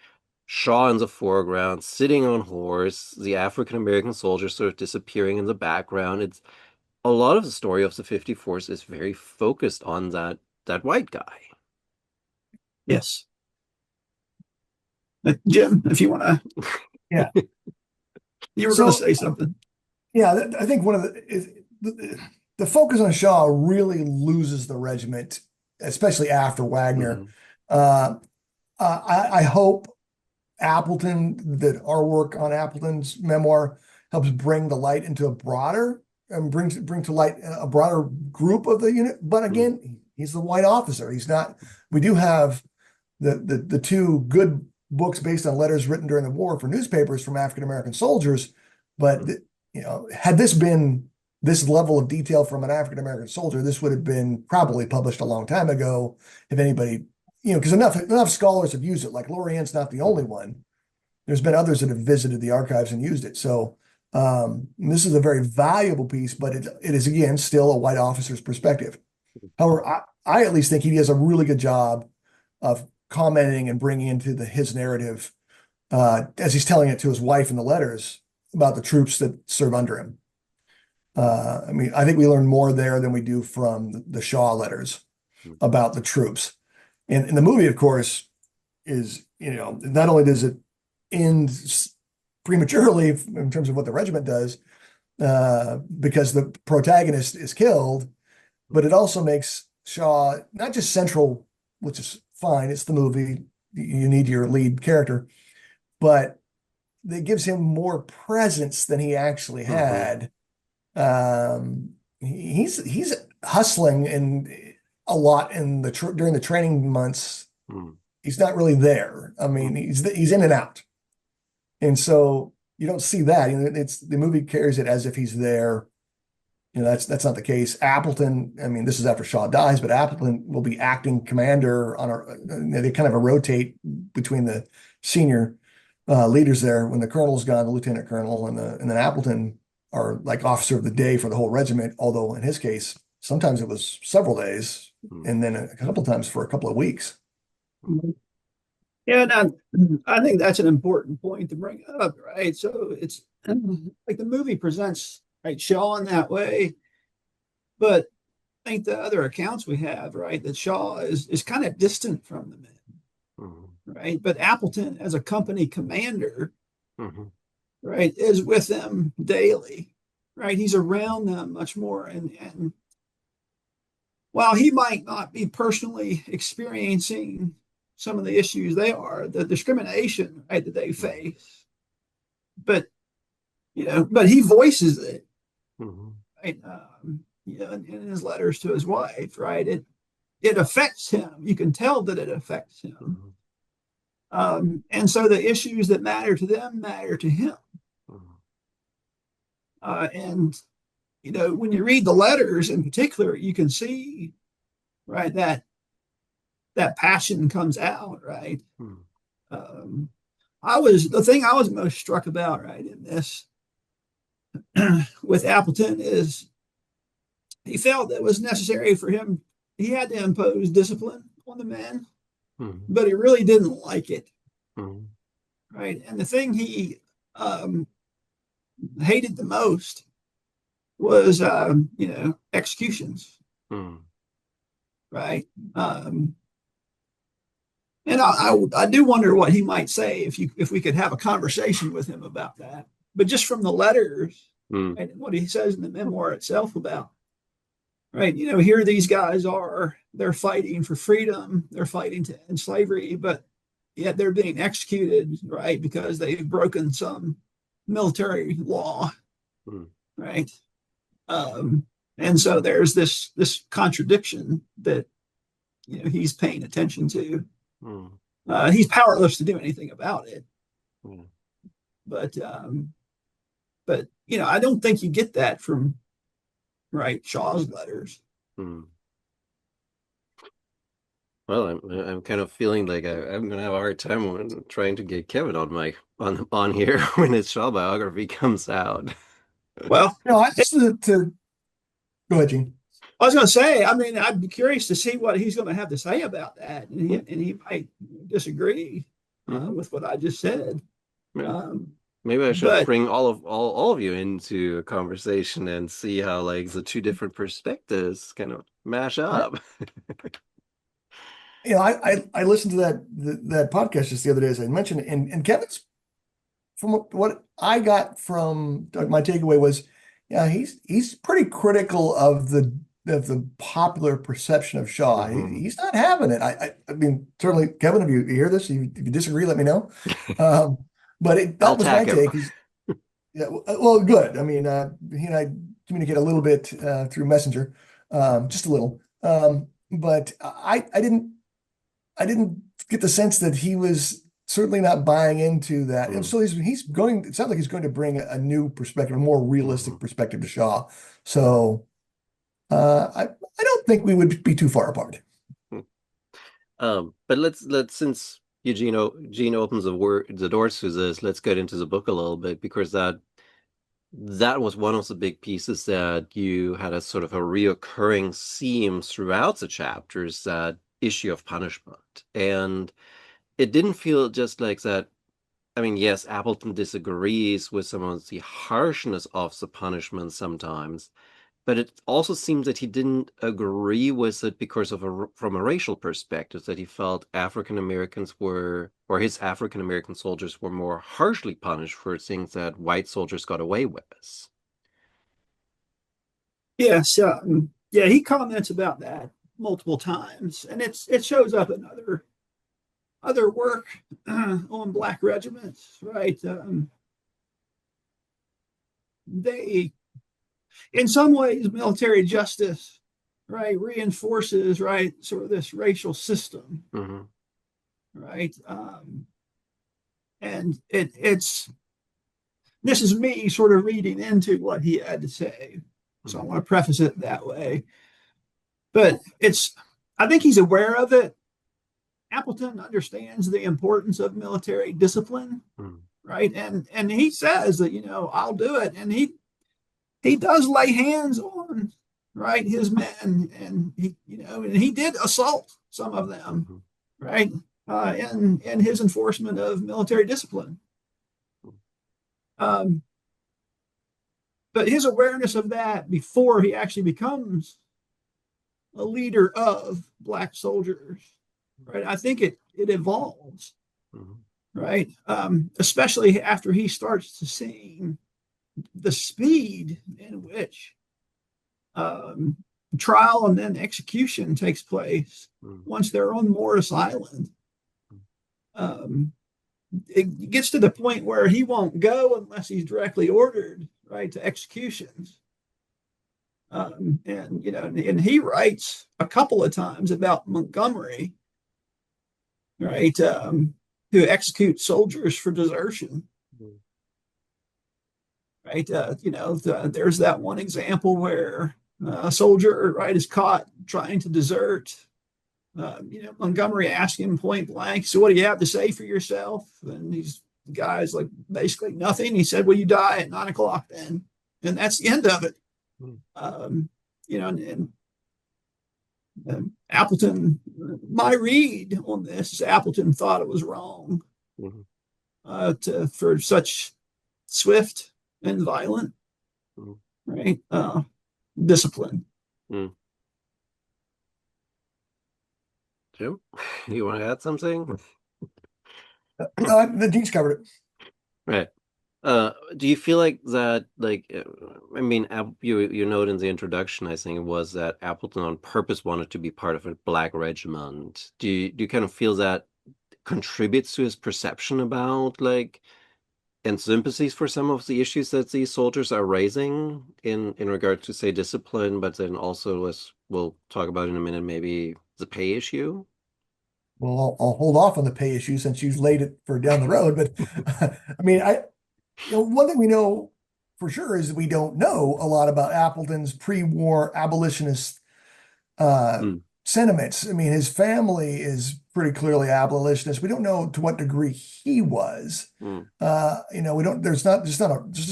[SPEAKER 1] Shaw in the foreground, sitting on horse, the African American soldiers sort of disappearing in the background. It's a lot of the story of the 54th is very focused on that white guy.
[SPEAKER 3] Yes. Jim, if you want to,
[SPEAKER 2] Yeah.
[SPEAKER 3] you were going to
[SPEAKER 2] So
[SPEAKER 3] say something.
[SPEAKER 2] yeah, I think one of the focus on Shaw really loses the regiment, especially after Wagner.
[SPEAKER 1] hmm
[SPEAKER 2] Uh, I hope. Appleton, that our work on Appleton's memoir helps bring the light into a broader and bring to light a broader group of the unit. But
[SPEAKER 1] Mm,
[SPEAKER 2] again, he's the white officer. He's not. We do have the two good books based on letters written during the war for newspapers from African American soldiers. But
[SPEAKER 1] mm,
[SPEAKER 2] had this been this level of detail from an African American soldier, this would have been probably published a long time ago. If anybody, because enough scholars have used it. Like Lorient's not the only
[SPEAKER 1] mm,
[SPEAKER 2] one. There's been others that have visited the archives and used it. So this is a very valuable piece, but it is again still a white officer's perspective. However, I at least think he does a really good job of commenting and bringing into his narrative as he's telling it to his wife in the letters about the troops that serve under him. I mean, I think we learn more there than we do from the Shaw letters
[SPEAKER 1] mm,
[SPEAKER 2] about the troops. And the movie, of course, is, not only does it end prematurely in terms of what the regiment does, because the protagonist is killed, but it also makes Shaw not just central, which is fine, it's the movie, you need your lead character, but it gives him more presence than he actually
[SPEAKER 1] mhm,
[SPEAKER 2] had. He's hustling and a lot in during the training months.
[SPEAKER 1] mm,
[SPEAKER 2] He's not really there. I
[SPEAKER 1] mm,
[SPEAKER 2] mean, he's in and out, and so you don't see that. It's the movie carries it as if he's there. That's not the case. Appleton, I mean, this is after Shaw dies, but Appleton will be acting commander on they kind of rotate between the senior leaders there. When the colonel's gone, the lieutenant colonel and then Appleton are like officer of the day for the whole regiment. Although in his case, sometimes it was several days,
[SPEAKER 1] mm,
[SPEAKER 2] and then a couple of times for a couple of weeks.
[SPEAKER 3] Yeah, and I think that's an important point to bring up, right? So it's like the movie presents right Shaw in that way, but I think the other accounts we have, right, that Shaw is kind of distant from the men,
[SPEAKER 1] mhm,
[SPEAKER 3] right? But Appleton, as a company commander,
[SPEAKER 1] mhm,
[SPEAKER 3] right, is with them daily, right? He's around them much more, and while he might not be personally experiencing some of the issues they are, the discrimination, right, that they
[SPEAKER 1] mm,
[SPEAKER 3] face, but but he voices it,
[SPEAKER 1] mhm,
[SPEAKER 3] right? In his letters to his wife, right? It affects him. You can tell that it affects him.
[SPEAKER 1] mhm,
[SPEAKER 3] And so the issues that matter to them matter to him.
[SPEAKER 1] mhm,
[SPEAKER 3] And when you read the letters in particular, you can see, right, that passion comes out, right?
[SPEAKER 1] mhm,
[SPEAKER 3] Um, the thing I was most struck about, right, in this with Appleton is he felt that it was necessary for him. He had to impose discipline on the men,
[SPEAKER 1] mhm,
[SPEAKER 3] but he really didn't like it,
[SPEAKER 1] mhm,
[SPEAKER 3] right? And the thing he um, hated the most was, executions,
[SPEAKER 1] mhm,
[SPEAKER 3] right? Um, and I do wonder what he might say if we could have a conversation with him about that. But just from the letters,
[SPEAKER 1] mhm,
[SPEAKER 3] right, and what he says in the memoir itself about, right, here these guys are, they're fighting for freedom, they're fighting to end slavery, but yet they're being executed, right, because they've broken some military law,
[SPEAKER 1] mhm,
[SPEAKER 3] right? Um, and so there's this contradiction that he's paying attention to.
[SPEAKER 1] mhm,
[SPEAKER 3] He's powerless to do anything about it,
[SPEAKER 1] mhm,
[SPEAKER 3] but I don't think you get that from right Shaw's letters.
[SPEAKER 1] mhm. Well, I'm kind of feeling like I'm gonna have a hard time when trying to get Kevin on here when his Shaw biography comes out.
[SPEAKER 3] Well,
[SPEAKER 2] I just to go ahead, Gene.
[SPEAKER 3] I was going to say, I mean, I'd be curious to see what he's going to have to say about that, and he might disagree
[SPEAKER 1] Hmm.
[SPEAKER 3] with what I just said.
[SPEAKER 1] Yeah.
[SPEAKER 3] Um,
[SPEAKER 1] Maybe I should
[SPEAKER 3] but
[SPEAKER 1] bring all of you into a conversation and see how like the two different perspectives kind of mash
[SPEAKER 2] I,
[SPEAKER 1] up.
[SPEAKER 2] I listened to that podcast just the other day, as I mentioned, and Kevin's, from what I got from my takeaway was, yeah, he's pretty critical of the the popular perception of Shaw.
[SPEAKER 1] Hmm.
[SPEAKER 2] He's not having it. I mean, certainly, Kevin, if you hear this, if you disagree, let me know. Um, but
[SPEAKER 1] I'll
[SPEAKER 2] that was my
[SPEAKER 1] tack him.
[SPEAKER 2] take. Yeah, well, good. I mean, he and I communicate a little bit through Messenger, just a little. But I didn't get the sense that he was certainly not buying into that. And
[SPEAKER 1] Mm.
[SPEAKER 2] so he's going. It sounds like he's going to bring a new perspective, a more
[SPEAKER 1] Hmm.
[SPEAKER 2] realistic perspective to Shaw. So I don't think we would be too far apart.
[SPEAKER 1] But let's since Eugene opens the doors to this, let's get into the book a little bit because that was one of the big pieces that you had as sort of a reoccurring theme throughout the chapters, that issue of punishment. And it didn't feel just like that. I mean, yes, Appleton disagrees with some of the harshness of the punishment sometimes, but it also seems that he didn't agree with it because of from a racial perspective, that he felt African Americans were, or his African American soldiers were more harshly punished for things that white soldiers got away with.
[SPEAKER 3] Yes, yeah, he comments about that multiple times, and it shows up in other work on black regiments, right? They, in some ways, military justice, right, reinforces, right, sort of this racial system,
[SPEAKER 1] Hmm.
[SPEAKER 3] right? And it's this is me sort of reading into what he had to say, so I
[SPEAKER 1] Hmm.
[SPEAKER 3] want to preface it that way. But I think he's aware of it. Appleton understands the importance of military discipline,
[SPEAKER 1] Hmm.
[SPEAKER 3] right? And he says that I'll do it, and he does lay hands on right his men, and he did assault some of them,
[SPEAKER 1] Hmm.
[SPEAKER 3] right? In his enforcement of military discipline. Um, but his awareness of that before he actually becomes a leader of black soldiers, right? I think it evolves,
[SPEAKER 1] Hmm.
[SPEAKER 3] right? Especially after he starts to see the speed in which um, trial and then execution takes place
[SPEAKER 1] Hmm.
[SPEAKER 3] once they're on Morris Island. Um, it gets to the point where he won't go unless he's directly ordered, right, to executions. And he writes a couple of times about Montgomery, right, who executes soldiers for desertion, right? There's that one example where a soldier, right, is caught trying to desert. Montgomery asked him point blank, "So what do you have to say for yourself?" And these guys like basically nothing. He said, "Well, you die at 9 o'clock then," and that's the end of it.
[SPEAKER 1] Hmm.
[SPEAKER 3] Um, and Appleton, my read on this is Appleton thought it was wrong
[SPEAKER 1] Hmm.
[SPEAKER 3] for such swift and violent,
[SPEAKER 1] Hmm.
[SPEAKER 3] right? Discipline.
[SPEAKER 1] Hmm. Jim, you want to add something?
[SPEAKER 2] No, the Dean's covered it.
[SPEAKER 1] Right. Do you feel like that, like, I mean, you note in the introduction, I think it was that Appleton on purpose wanted to be part of a black regiment. Do you kind of feel that contributes to his perception about, like, and sympathies for some of the issues that these soldiers are raising in regard to, say, discipline, but then also, as we'll talk about in a minute, maybe the pay issue?
[SPEAKER 2] Well, I'll hold off on the pay issue since you've laid it for down the road. But I mean, one thing we know for sure is that we don't know a lot about Appleton's pre-war abolitionist uh,
[SPEAKER 1] Mm.
[SPEAKER 2] sentiments. I mean, his family is pretty clearly abolitionist. We don't know to what degree he was.
[SPEAKER 1] Mm.
[SPEAKER 2] We don't. There's just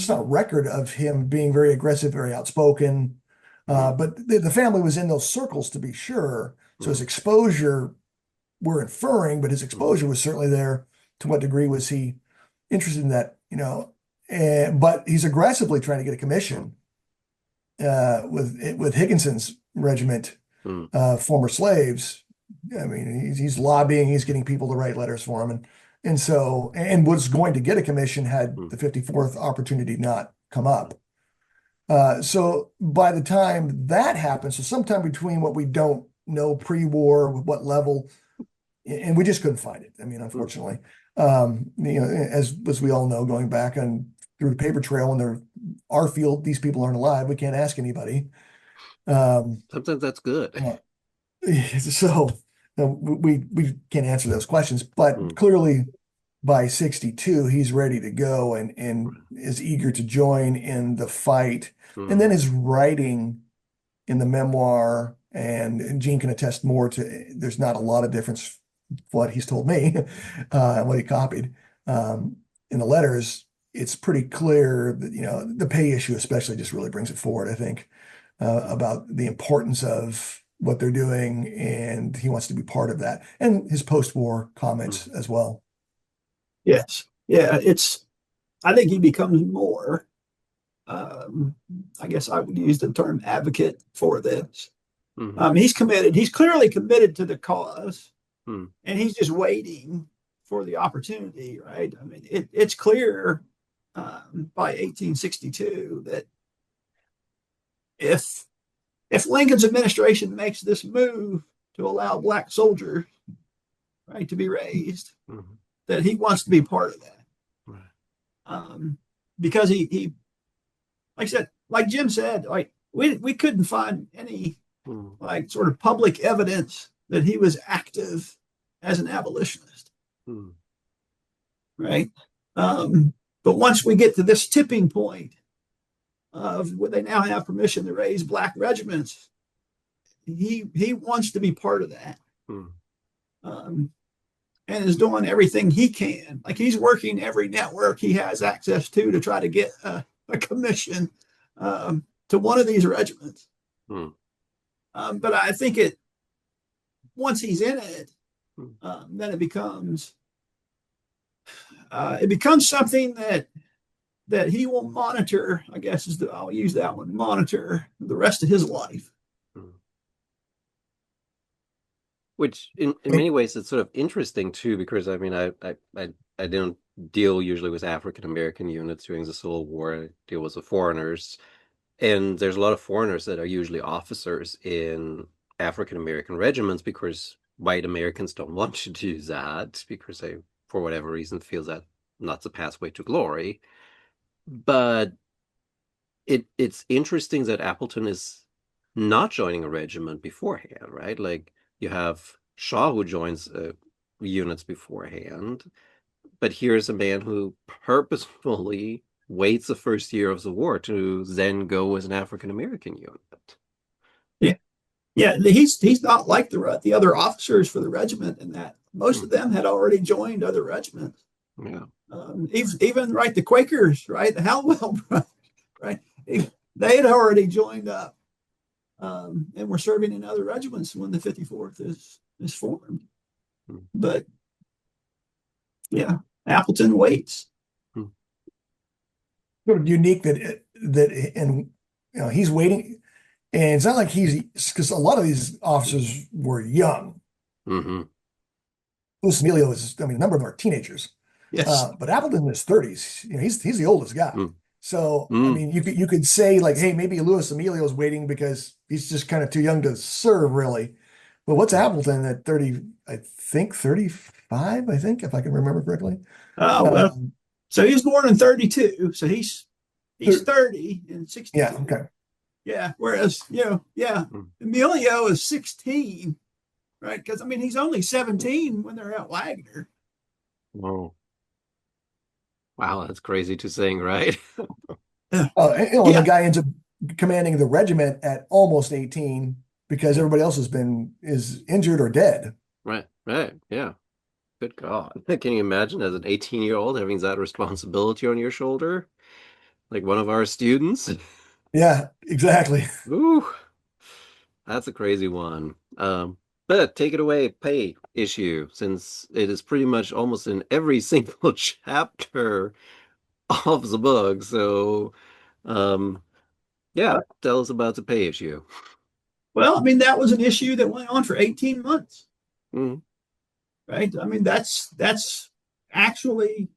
[SPEAKER 2] not a record of him being very aggressive, very outspoken.
[SPEAKER 1] Mm.
[SPEAKER 2] But the family was in those circles to be sure. So his
[SPEAKER 1] Mm.
[SPEAKER 2] exposure, we're inferring, but his
[SPEAKER 1] Mm.
[SPEAKER 2] exposure was certainly there. To what degree was he interested in that? But he's aggressively trying to get a
[SPEAKER 1] Mm.
[SPEAKER 2] commission with Higginson's regiment,
[SPEAKER 1] Mm.
[SPEAKER 2] former slaves. I mean, he's lobbying, he's getting people to write letters for him, and was going to get a commission had
[SPEAKER 1] Mm.
[SPEAKER 2] the 54th opportunity not come up. So by the time that happens, so sometime between what we don't know pre-war, what level, and we just couldn't find it. I mean,
[SPEAKER 1] Mm.
[SPEAKER 2] unfortunately, as we all know, going back on through the paper trail, and they're our field, these people aren't alive. We can't ask anybody. Um,
[SPEAKER 1] Sometimes that's good.
[SPEAKER 2] uh, so we can't answer those questions. But
[SPEAKER 1] Mm.
[SPEAKER 2] clearly, by 62, he's ready to go and is eager to join in the fight. And then
[SPEAKER 1] Mm.
[SPEAKER 2] his writing in the memoir, and Gene can attest more to, there's not a lot of difference what he's told me and what he copied. Um, in the letters, it's pretty clear that, the pay issue especially just really brings it forward, I think, about the importance of what they're doing, and he wants to be part of that. And his post-war
[SPEAKER 1] Mm.
[SPEAKER 2] comments as well.
[SPEAKER 3] Yes. Yeah. I think he becomes more, um, I guess I would use the term advocate for this.
[SPEAKER 1] Mm.
[SPEAKER 3] He's committed. He's clearly committed to the cause,
[SPEAKER 1] Mm.
[SPEAKER 3] and he's just waiting for the opportunity, right? I mean, it's clear by 1862 that if if Lincoln's administration makes this move to allow black soldiers, right, to be raised,
[SPEAKER 1] Mm.
[SPEAKER 3] that he wants to be part of that.
[SPEAKER 1] Right.
[SPEAKER 3] Um, because he, like I said, like Jim said, like we couldn't find any
[SPEAKER 1] Mm.
[SPEAKER 3] like sort of public evidence that he was active as an abolitionist,
[SPEAKER 1] Mm.
[SPEAKER 3] right? Um, but once we get to this tipping point of where they now have permission to raise black regiments, he wants to be part of that,
[SPEAKER 1] Mm.
[SPEAKER 3] um, and is doing everything he can. Like he's working every network he has access to try to get a commission to one of these regiments.
[SPEAKER 1] Mm.
[SPEAKER 3] But I think it once he's in it,
[SPEAKER 1] Mm.
[SPEAKER 3] then it becomes something that he will monitor. I guess I'll use that one, monitor the rest of his life.
[SPEAKER 1] Mm. Which in many ways it's sort of interesting too, because I mean I don't deal usually with African American units during the Civil War. I deal with the foreigners. And there's a lot of foreigners that are usually officers in African American regiments because white Americans don't want to do that because they, for whatever reason, feel that not the pathway to glory. But it's interesting that Appleton is not joining a regiment beforehand, right? Like you have Shaw who joins units beforehand, but here's a man who purposefully waits the first year of the war to then go as an African American unit.
[SPEAKER 3] Yeah, yeah. He's not like the other officers for the regiment in that most
[SPEAKER 1] Hmm.
[SPEAKER 3] of them had already joined other regiments.
[SPEAKER 1] Yeah.
[SPEAKER 3] Even right the Quakers, right, the Hallwell brothers, right, they had already joined up and were serving in other regiments when the 54th is formed.
[SPEAKER 1] Hmm.
[SPEAKER 3] But yeah, Appleton waits.
[SPEAKER 1] Hmm.
[SPEAKER 2] Sort of unique that and he's waiting, and it's not like he's, because a lot of these officers were young.
[SPEAKER 1] Mm-hmm.
[SPEAKER 2] Luis Emilio is, I mean, a number of them are teenagers,
[SPEAKER 3] Yes.
[SPEAKER 2] but Appleton in his 30s. He's the oldest guy.
[SPEAKER 1] Mm.
[SPEAKER 2] So I
[SPEAKER 1] Mm.
[SPEAKER 2] mean, you could say like, hey, maybe Luis Emilio is waiting because he's just kind of too young to serve, really. But what's
[SPEAKER 1] Mm.
[SPEAKER 2] Appleton at 30? I think 35. I think, if I can remember correctly.
[SPEAKER 3] Well,
[SPEAKER 2] Um,
[SPEAKER 3] so he was born in 32, so he's
[SPEAKER 2] thir-
[SPEAKER 3] 30 in
[SPEAKER 2] yeah.
[SPEAKER 3] 62.
[SPEAKER 2] Okay.
[SPEAKER 3] Yeah. Whereas, yeah,
[SPEAKER 1] Mm.
[SPEAKER 3] Emilio is 16, right? Because I mean, he's only 17 when they're at Wagner.
[SPEAKER 1] Whoa. Wow, that's crazy to sing, right?
[SPEAKER 3] Yeah.
[SPEAKER 2] And the
[SPEAKER 3] Yeah.
[SPEAKER 2] guy ends up commanding the regiment at almost 18 because everybody else is injured or dead.
[SPEAKER 1] Right, right, yeah. Good God. Can you imagine as an 18-year-old having that responsibility on your shoulder? Like one of our students?
[SPEAKER 2] Yeah, exactly.
[SPEAKER 1] Ooh, that's a crazy one. But take it away, pay issue, since it is pretty much almost in every single chapter of the book. So, um, yeah, tell us about the pay issue.
[SPEAKER 3] Well, I mean, that was an issue that went on for 18 months,
[SPEAKER 1] Mm.
[SPEAKER 3] right? I mean, that's actually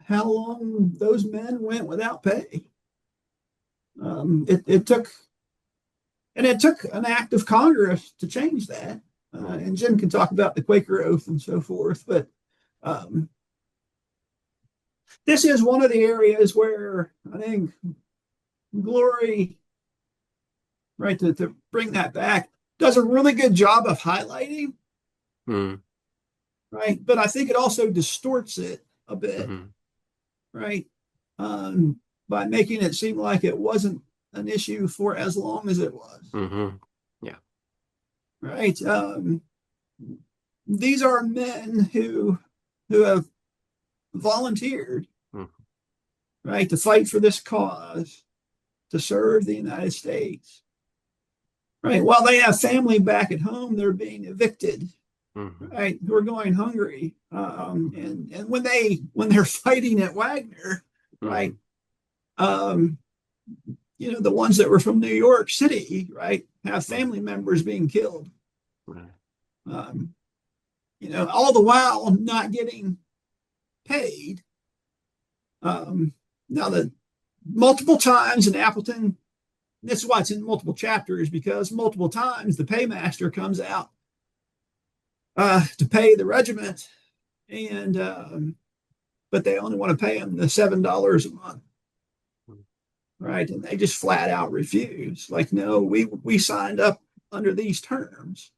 [SPEAKER 3] how long those men went without pay. It took an act of Congress to change that. And Jim can talk about the Quaker Oath and so forth, but um, this is one of the areas where I think Glory, right, to bring that back, does a really good job of highlighting,
[SPEAKER 1] Mm-hmm.
[SPEAKER 3] right? But I think it also distorts it a bit,
[SPEAKER 1] Mm-hmm.
[SPEAKER 3] right? By making it seem like it wasn't an issue for as long as it was,
[SPEAKER 1] Mm-hmm. Yeah.
[SPEAKER 3] right? These are men who have volunteered,
[SPEAKER 1] Mm-hmm.
[SPEAKER 3] right, to fight for this cause, to serve the United States, right? While they have family back at home, they're being evicted,
[SPEAKER 1] Mm-hmm.
[SPEAKER 3] right? Who are going hungry, and when they're fighting at Wagner,
[SPEAKER 1] Mm-hmm.
[SPEAKER 3] right? Um, the ones that were from New York City, right, have family members being killed.
[SPEAKER 1] Right.
[SPEAKER 3] Um, all the while not getting paid. Now that multiple times in Appleton, this is why it's in multiple chapters, because multiple times the paymaster comes out to pay the regiment, and but they only want to pay them the $7 a month, right? And they just flat out refuse. Like, no, we signed up under these terms,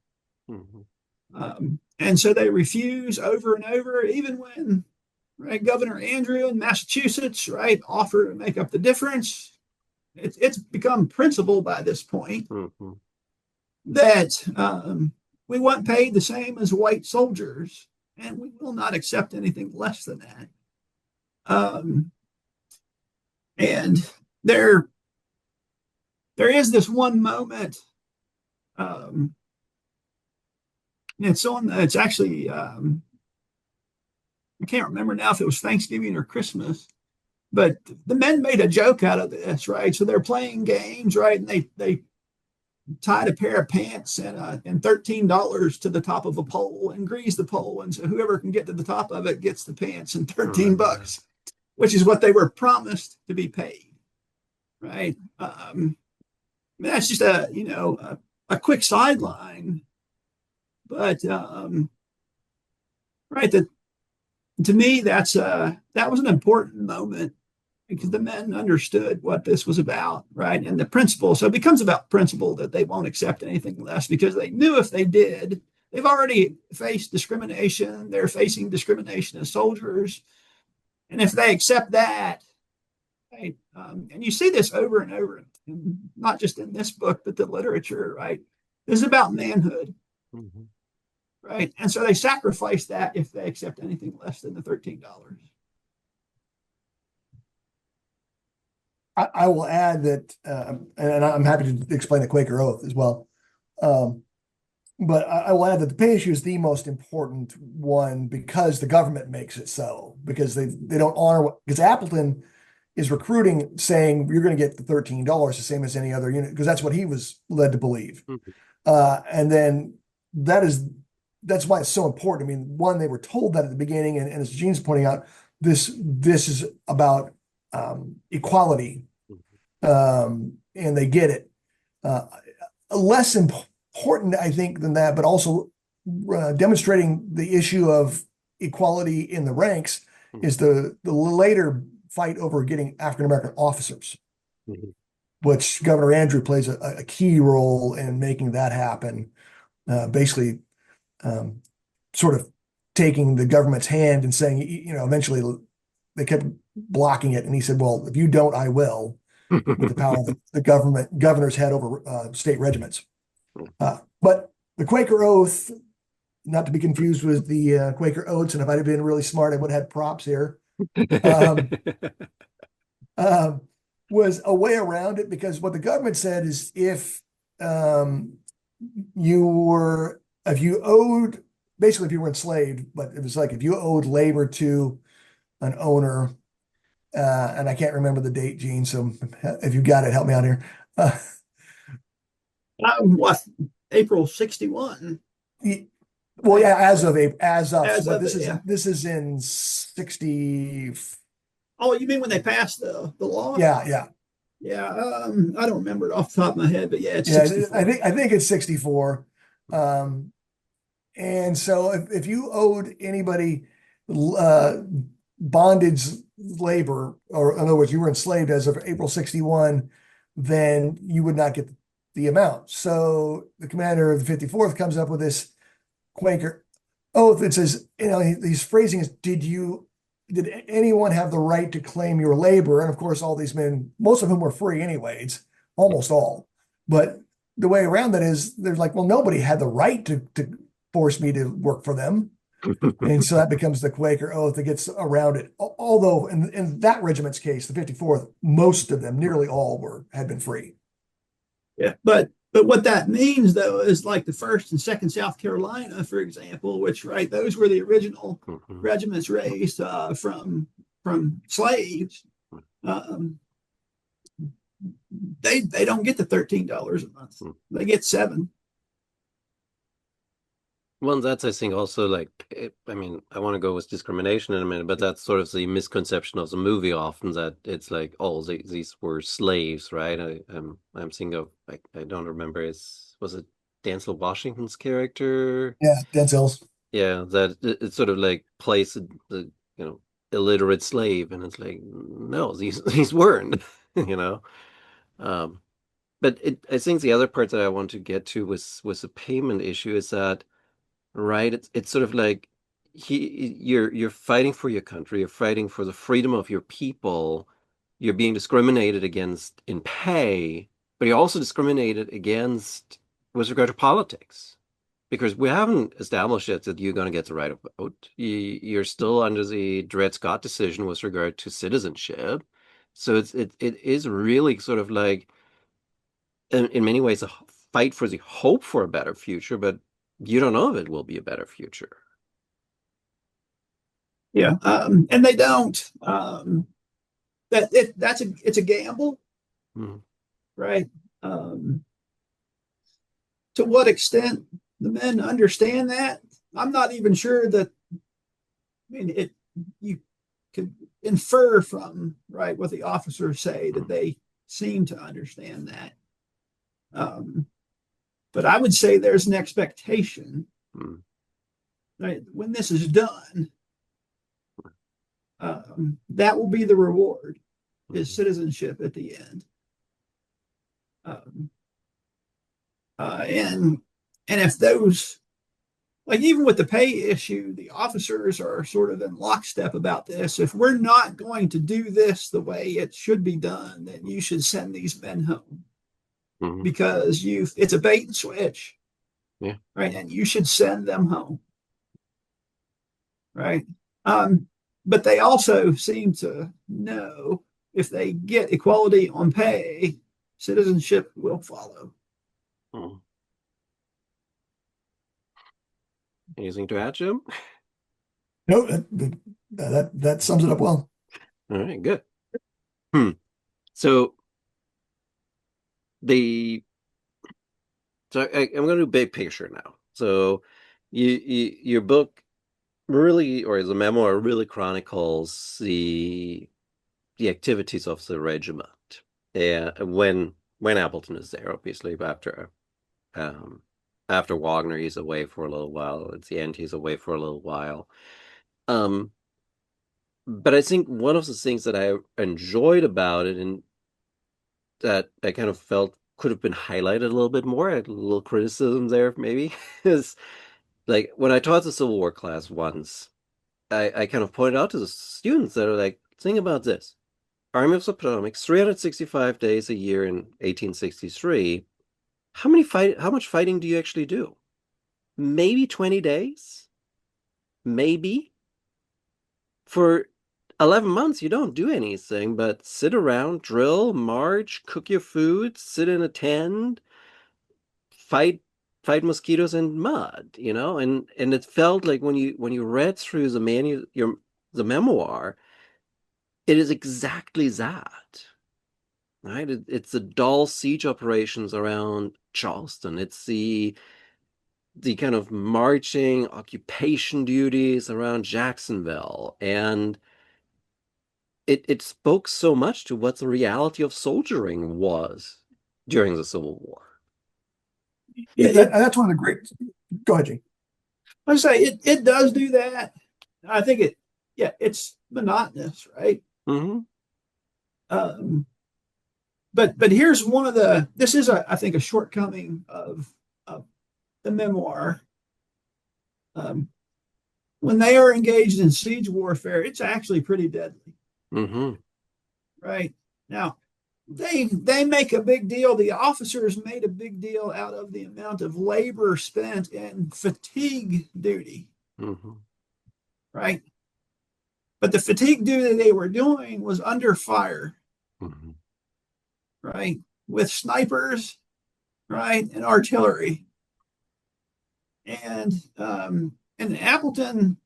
[SPEAKER 1] Mm-hmm.
[SPEAKER 3] and so they refuse over and over, even when, right, Governor Andrew in Massachusetts, right, offered to make up the difference. It's become principle by this point
[SPEAKER 1] Mm-hmm.
[SPEAKER 3] that we want paid the same as white soldiers, and we will not accept anything less than that. And there is this one moment. Um, it's actually I can't remember now if it was Thanksgiving or Christmas, but the men made a joke out of this, right? So they're playing games, right? And they tied a pair of pants and $13 to the top of a pole and greased the pole, and so whoever can get to the top of it gets the pants and 13
[SPEAKER 1] Right.
[SPEAKER 3] bucks, which is what they were promised to be paid, right? That's just a quick sideline, but right, that to me that was an important moment because the men understood what this was about, right? And the principle. So it becomes about principle that they won't accept anything less because they knew if they did, they've already faced discrimination. They're facing discrimination as soldiers. And if they accept that, right? And you see this over and over, not just in this book, but the literature, right? This is about manhood,
[SPEAKER 1] Mm-hmm.
[SPEAKER 3] right? And so they sacrifice that if they accept anything less than the $13.
[SPEAKER 2] I will add that, and I'm happy to explain the Quaker Oath as well. Um, but I will add that the pay issue is the most important one because the government makes it so, because they don't honor what, because Appleton is recruiting saying you're going to get the $13 the same as any other unit, because that's what he was led to believe.
[SPEAKER 1] Mm-hmm.
[SPEAKER 2] And then that's why it's so important. I mean, one, they were told that at the beginning, and as Gene's pointing out, this is about equality, and they get it. Less important, I think, than that, but also demonstrating the issue of equality in the ranks is the later fight over getting African American officers,
[SPEAKER 1] Mm-hmm.
[SPEAKER 2] which Governor Andrew plays a key role in making that happen. Basically, sort of taking the government's hand and saying, eventually they kept blocking it, and he said, "Well, if you don't, I will." With the power of the governor's head over state regiments. But the Quaker Oath, not to be confused with the Quaker Oats, and if I'd have been really smart, I would have had props here, um, was a way around it, because what the government said is um, if you owed, basically if you were enslaved, but it was like if you owed labor to an owner, and I can't remember the date, Gene, so if you got it, help me out here.
[SPEAKER 3] What, April 61?
[SPEAKER 2] Well, yeah, as of,
[SPEAKER 3] As
[SPEAKER 2] but
[SPEAKER 3] of
[SPEAKER 2] this
[SPEAKER 3] it,
[SPEAKER 2] is
[SPEAKER 3] yeah.
[SPEAKER 2] this is in 60.
[SPEAKER 3] Oh, you mean when they passed the law?
[SPEAKER 2] Yeah, yeah.
[SPEAKER 3] Yeah, I don't remember it off the top of my head, but yeah, it's
[SPEAKER 2] Yeah,
[SPEAKER 3] 64.
[SPEAKER 2] I think it's 64. Um, and so if you owed anybody uh, bondage labor, or in other words, you were enslaved as of April 61, then you would not get the amount. So the commander of the 54th comes up with this Quaker oath that says, he's phrasing is, did anyone have the right to claim your labor? And of course, all these men, most of whom were free anyway, it's almost all. But the way around that is they're like, well, nobody had the right to force me to work for them. And so that becomes the Quaker oath that gets around it. Although in that regiment's case, the 54th, most of them, nearly all had been free.
[SPEAKER 3] Yeah, but what that means though is like the first and second South Carolina, for example, which right, those were the original regiments raised from slaves. Um, they don't get the $13 a month; they get 7.
[SPEAKER 1] Well, that's, I think, also like, I mean, I want to go with discrimination in a minute, but that's sort of the misconception of the movie often that it's like, oh, these were slaves, right? I'm thinking of, I don't remember, was it Denzel Washington's character?
[SPEAKER 2] Yeah, Denzel's.
[SPEAKER 1] Yeah, that it's sort of like plays the, illiterate slave, and it's like, no, these weren't, you know. Um, but I think the other part that I want to get to was the payment issue is that. Right? It's sort of like you're fighting for your country, you're fighting for the freedom of your people, you're being discriminated against in pay, but you're also discriminated against with regard to politics. Because we haven't established yet that you're going to get the right of vote. You're still under the Dred Scott decision with regard to citizenship. So it is really sort of like in many ways a fight for the hope for a better future, but you don't know if it will be a better future.
[SPEAKER 3] Yeah, and they don't. That's it's a gamble,
[SPEAKER 1] Mm,
[SPEAKER 3] right? To what extent the men understand that, I'm not even sure that. I mean, it you could infer from right what the officers say that
[SPEAKER 1] mm,
[SPEAKER 3] they seem to understand that. Um, but I would say there's an expectation
[SPEAKER 1] mm,
[SPEAKER 3] right when this is done, that will be the reward, is
[SPEAKER 1] mm,
[SPEAKER 3] citizenship at the end. Um, and if those like even with the pay issue, the officers are sort of in lockstep about this. If we're not going to do this the way it should be done, then you should send these men home
[SPEAKER 1] mm.
[SPEAKER 3] because it's a bait and switch,
[SPEAKER 1] Yeah.
[SPEAKER 3] right? And you should send them home, right? Um, but they also seem to know if they get equality on pay, citizenship will follow.
[SPEAKER 1] Mm. Anything to add, Jim?
[SPEAKER 2] No, that sums it up well.
[SPEAKER 1] All right, good. Hmm. So the I'm going to do big picture now. So your book really, or the memoir really chronicles the activities of the regiment. Yeah, when Appleton is there, obviously, but um after Wagner, he's away for a little while. At the end, he's away for a little while. Um, but I think one of the things that I enjoyed about it and that I kind of felt could have been highlighted a little bit more, I had a little criticism there maybe, is like when I taught the Civil War class once, I kind of pointed out to the students that are like, think about this. Army of the Potomac, 365 days a year in 1863. How much fighting do you actually do? Maybe 20 days? Maybe. For 11 months, you don't do anything but sit around, drill, march, cook your food, sit in a tent, fight fight mosquitoes in mud, and it felt like when you read through the memoir, it is exactly that, right? It's the dull siege operations around Charleston. It's the kind of marching occupation duties around Jacksonville, and it spoke so much to what the reality of soldiering was during the Civil War.
[SPEAKER 2] Yeah,
[SPEAKER 3] It,
[SPEAKER 2] that's one of the great. Go ahead, Gene.
[SPEAKER 3] I say it does do that. I think it's monotonous, right?
[SPEAKER 1] Hmm.
[SPEAKER 3] Um, but here's one of the this is I think a shortcoming of the memoir. Um, when they are engaged in siege warfare, it's actually pretty deadly,
[SPEAKER 1] Hmm.
[SPEAKER 3] right? Now, they make a big deal. The officers made a big deal out of the amount of labor spent in fatigue duty,
[SPEAKER 1] Hmm.
[SPEAKER 3] right? But the fatigue duty they were doing was under fire,
[SPEAKER 1] Hmm.
[SPEAKER 3] right? With snipers, right, and artillery. And Appleton,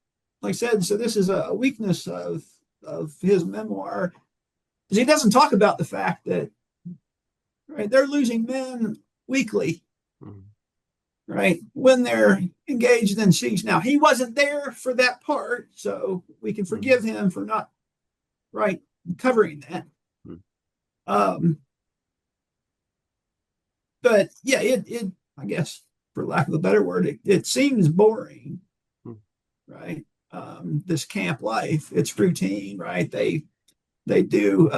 [SPEAKER 3] like I said, so this is a weakness of his memoir, is he doesn't talk about the fact that right they're losing men weekly, right, when they're engaged in siege. Now he wasn't there for that part, so we can forgive him for not right covering that. Um, but yeah, it I guess for lack of a better word, it seems boring, right? This camp life, it's routine, right? They do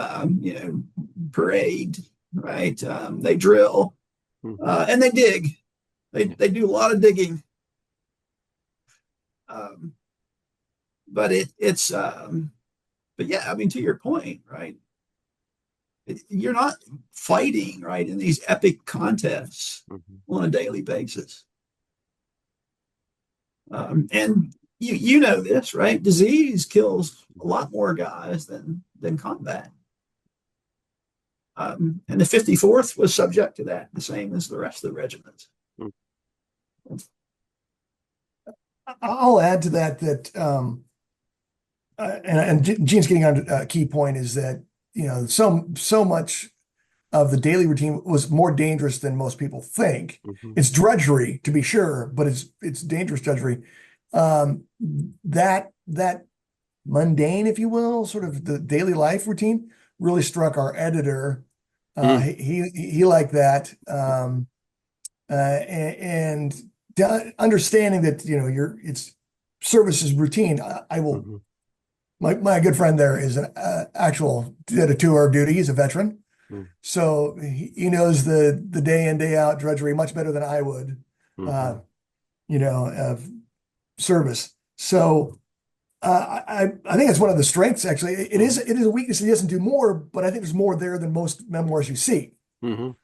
[SPEAKER 3] parade, right? They drill, and they dig. They do a lot of digging. Um, but it's but yeah, I mean, to your point, right? You're not fighting, right, in these epic contests on a daily basis. And you know this, right? Disease kills a lot more guys than combat. And the 54th was subject to that, the same as the rest of the regiments.
[SPEAKER 2] I'll add to that and Gene's getting on a key point is that so much of the daily routine was more dangerous than most people think. It's drudgery to be sure, but it's dangerous drudgery. Um, that mundane, if you will, sort of the daily life routine really struck our editor. He liked that, and understanding that it's service is routine. I will. My good friend there is an actual did a tour of duty. He's a veteran, so he knows the day in day out drudgery much better than I would. Uh, of service. So I think it's one of the strengths. Actually, it is a weakness. He doesn't do more, but I think there's more there than most memoirs you see.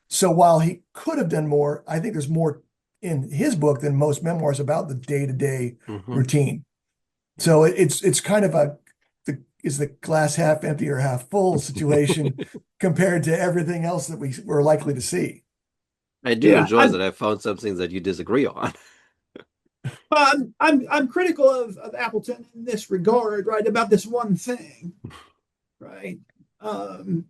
[SPEAKER 2] So while he could have done more, I think there's more in his book than most memoirs about the day to day routine. So it's kind of is the glass half empty or half full situation compared to everything else that we're likely to see.
[SPEAKER 1] I do
[SPEAKER 3] Yeah,
[SPEAKER 1] enjoy that I found some things that you disagree on.
[SPEAKER 3] I'm critical of Appleton in this regard, right? About this one thing, right? Um,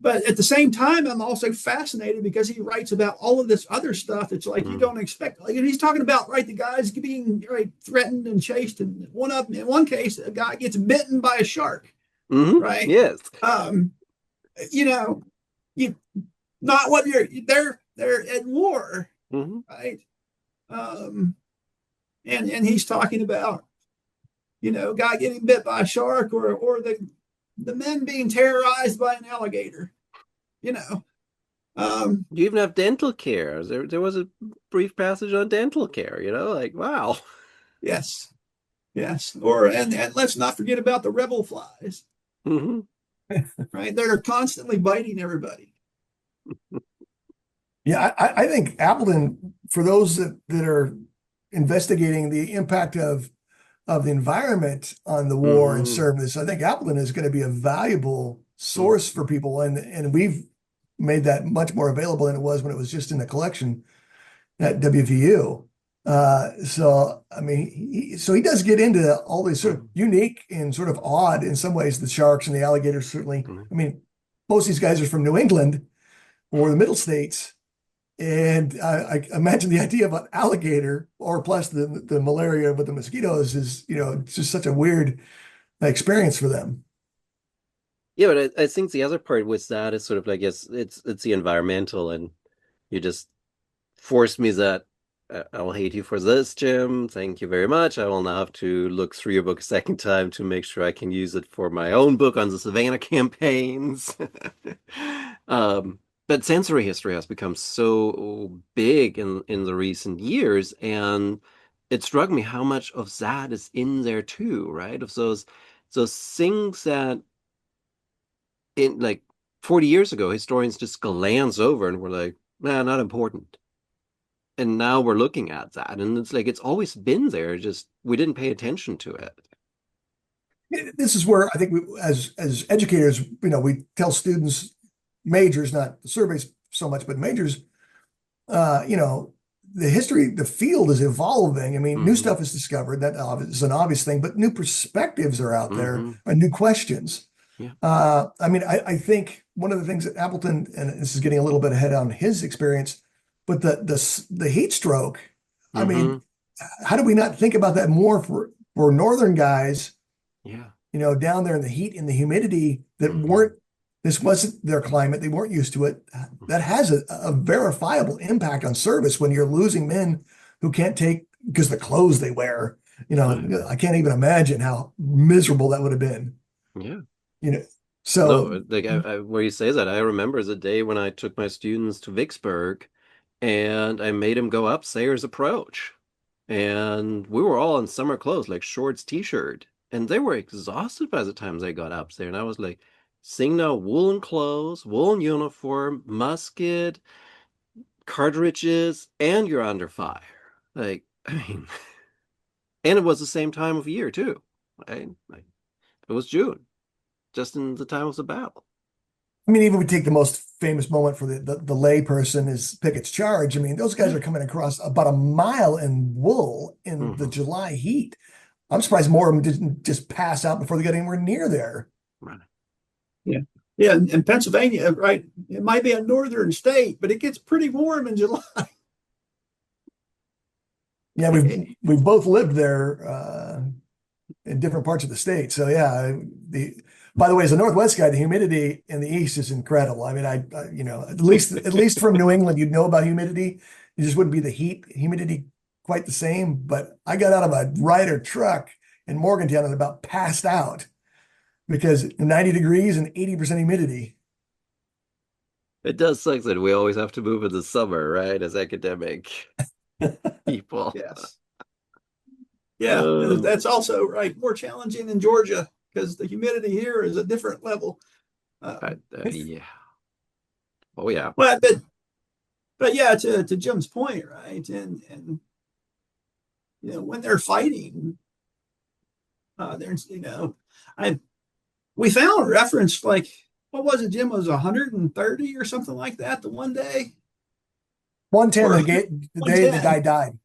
[SPEAKER 3] but at the same time, I'm also fascinated because he writes about all of this other stuff. It's like you don't expect. Like he's talking about right the guys being right threatened and chased, and in one case, a guy gets bitten by a shark, right?
[SPEAKER 1] Yes.
[SPEAKER 3] You know, you not what they're at war, right? Um, and he's talking about guy getting bit by a shark or the men being terrorized by an alligator. You know,
[SPEAKER 1] You even have dental care. There was a brief passage on dental care, like wow.
[SPEAKER 3] yes, yes. And let's not forget about the rebel flies, right? They're constantly biting everybody.
[SPEAKER 2] Yeah, I think Appleton, for those that are investigating the impact of the environment on the war and service, I think Appleton is going to be a valuable source for people, and we've made that much more available than it was when it was just in the collection at WVU. So I mean, he does get into all these sort of unique and sort of odd in some ways. The sharks and the alligators certainly. I mean, most of these guys are from New England or the Middle States. And I imagine the idea of an alligator, or plus the malaria with the mosquitoes, is it's just such a weird experience for them.
[SPEAKER 1] Yeah, but I think the other part with that is sort of like it's the environmental, and you just forced me that I'll hate you for this, Jim. Thank you very much. I will now have to look through your book a second time to make sure I can use it for my own book on the Savannah campaigns. Um, but sensory history has become so big in the recent years, and it struck me how much of that is in there too, right? Of those things that in like 40 years ago, historians just glance over and were like, nah, not important. And now we're looking at that, and it's like it's always been there, just we didn't pay attention to it.
[SPEAKER 2] This is where I think as educators, we tell students, majors, not the surveys so much, but majors, uh, you know, the history, the field is evolving. I mean, new
[SPEAKER 1] Hmm.
[SPEAKER 2] stuff is discovered. That is an obvious thing, but new perspectives are out there
[SPEAKER 1] Hmm.
[SPEAKER 2] and new questions.
[SPEAKER 1] Yeah.
[SPEAKER 2] I mean, I think one of the things that Appleton, and this is getting a little bit ahead on his experience, but the heat stroke. I
[SPEAKER 1] Hmm.
[SPEAKER 2] mean, how do we not think about that more for northern guys,
[SPEAKER 1] Yeah.
[SPEAKER 2] down there in the heat and the humidity that
[SPEAKER 1] Hmm.
[SPEAKER 2] weren't, this wasn't their climate, they weren't used to it. That has a verifiable impact on service when you're losing men who can't take because the clothes they wear.
[SPEAKER 1] Yeah.
[SPEAKER 2] I can't even imagine how miserable that would have been.
[SPEAKER 1] Yeah.
[SPEAKER 2] You know,
[SPEAKER 1] No,
[SPEAKER 2] so
[SPEAKER 1] like where you say that, I remember the day when I took my students to Vicksburg and I made them go up Sayers Approach. And we were all in summer clothes, like shorts, t-shirt. And they were exhausted by the time they got up there. And I was like, seeing now woolen clothes, woolen uniform, musket, cartridges, and you're under fire. Like, I mean, and it was the same time of year too. Like, it was June, just in the time of the battle.
[SPEAKER 2] I mean, even we take the most famous moment for the lay person is Pickett's charge. I mean, those guys
[SPEAKER 1] Yeah.
[SPEAKER 2] are coming across about a mile in wool in the
[SPEAKER 1] Hmm.
[SPEAKER 2] July heat. I'm surprised more of them didn't just pass out before they got anywhere near there.
[SPEAKER 1] Right.
[SPEAKER 3] Yeah. Yeah. And Pennsylvania, right? It might be a northern state, but it gets pretty warm in July.
[SPEAKER 2] Yeah, we've both lived there in different parts of the state. So yeah, the by the way, as a Northwest guy, the humidity in the East is incredible. I mean, at least from New England, you'd know about humidity. It just wouldn't be the humidity quite the same. But I got out of a Ryder truck in Morgantown and about passed out because 90 degrees and 80% humidity.
[SPEAKER 1] It does suck that we always have to move in the summer, right? As academic people.
[SPEAKER 3] Yes. Yeah.
[SPEAKER 1] Uh,
[SPEAKER 3] That's also right. More challenging in Georgia because the humidity here is a different level. Um,
[SPEAKER 1] yeah. Oh, yeah.
[SPEAKER 3] but, but, but yeah, to Jim's point, right? And, when they're fighting, there's, I, we found reference like, what was it, Jim? Was 130 or something like that the one day?
[SPEAKER 2] 110,
[SPEAKER 3] Or
[SPEAKER 2] the day the
[SPEAKER 3] 110,
[SPEAKER 2] guy died.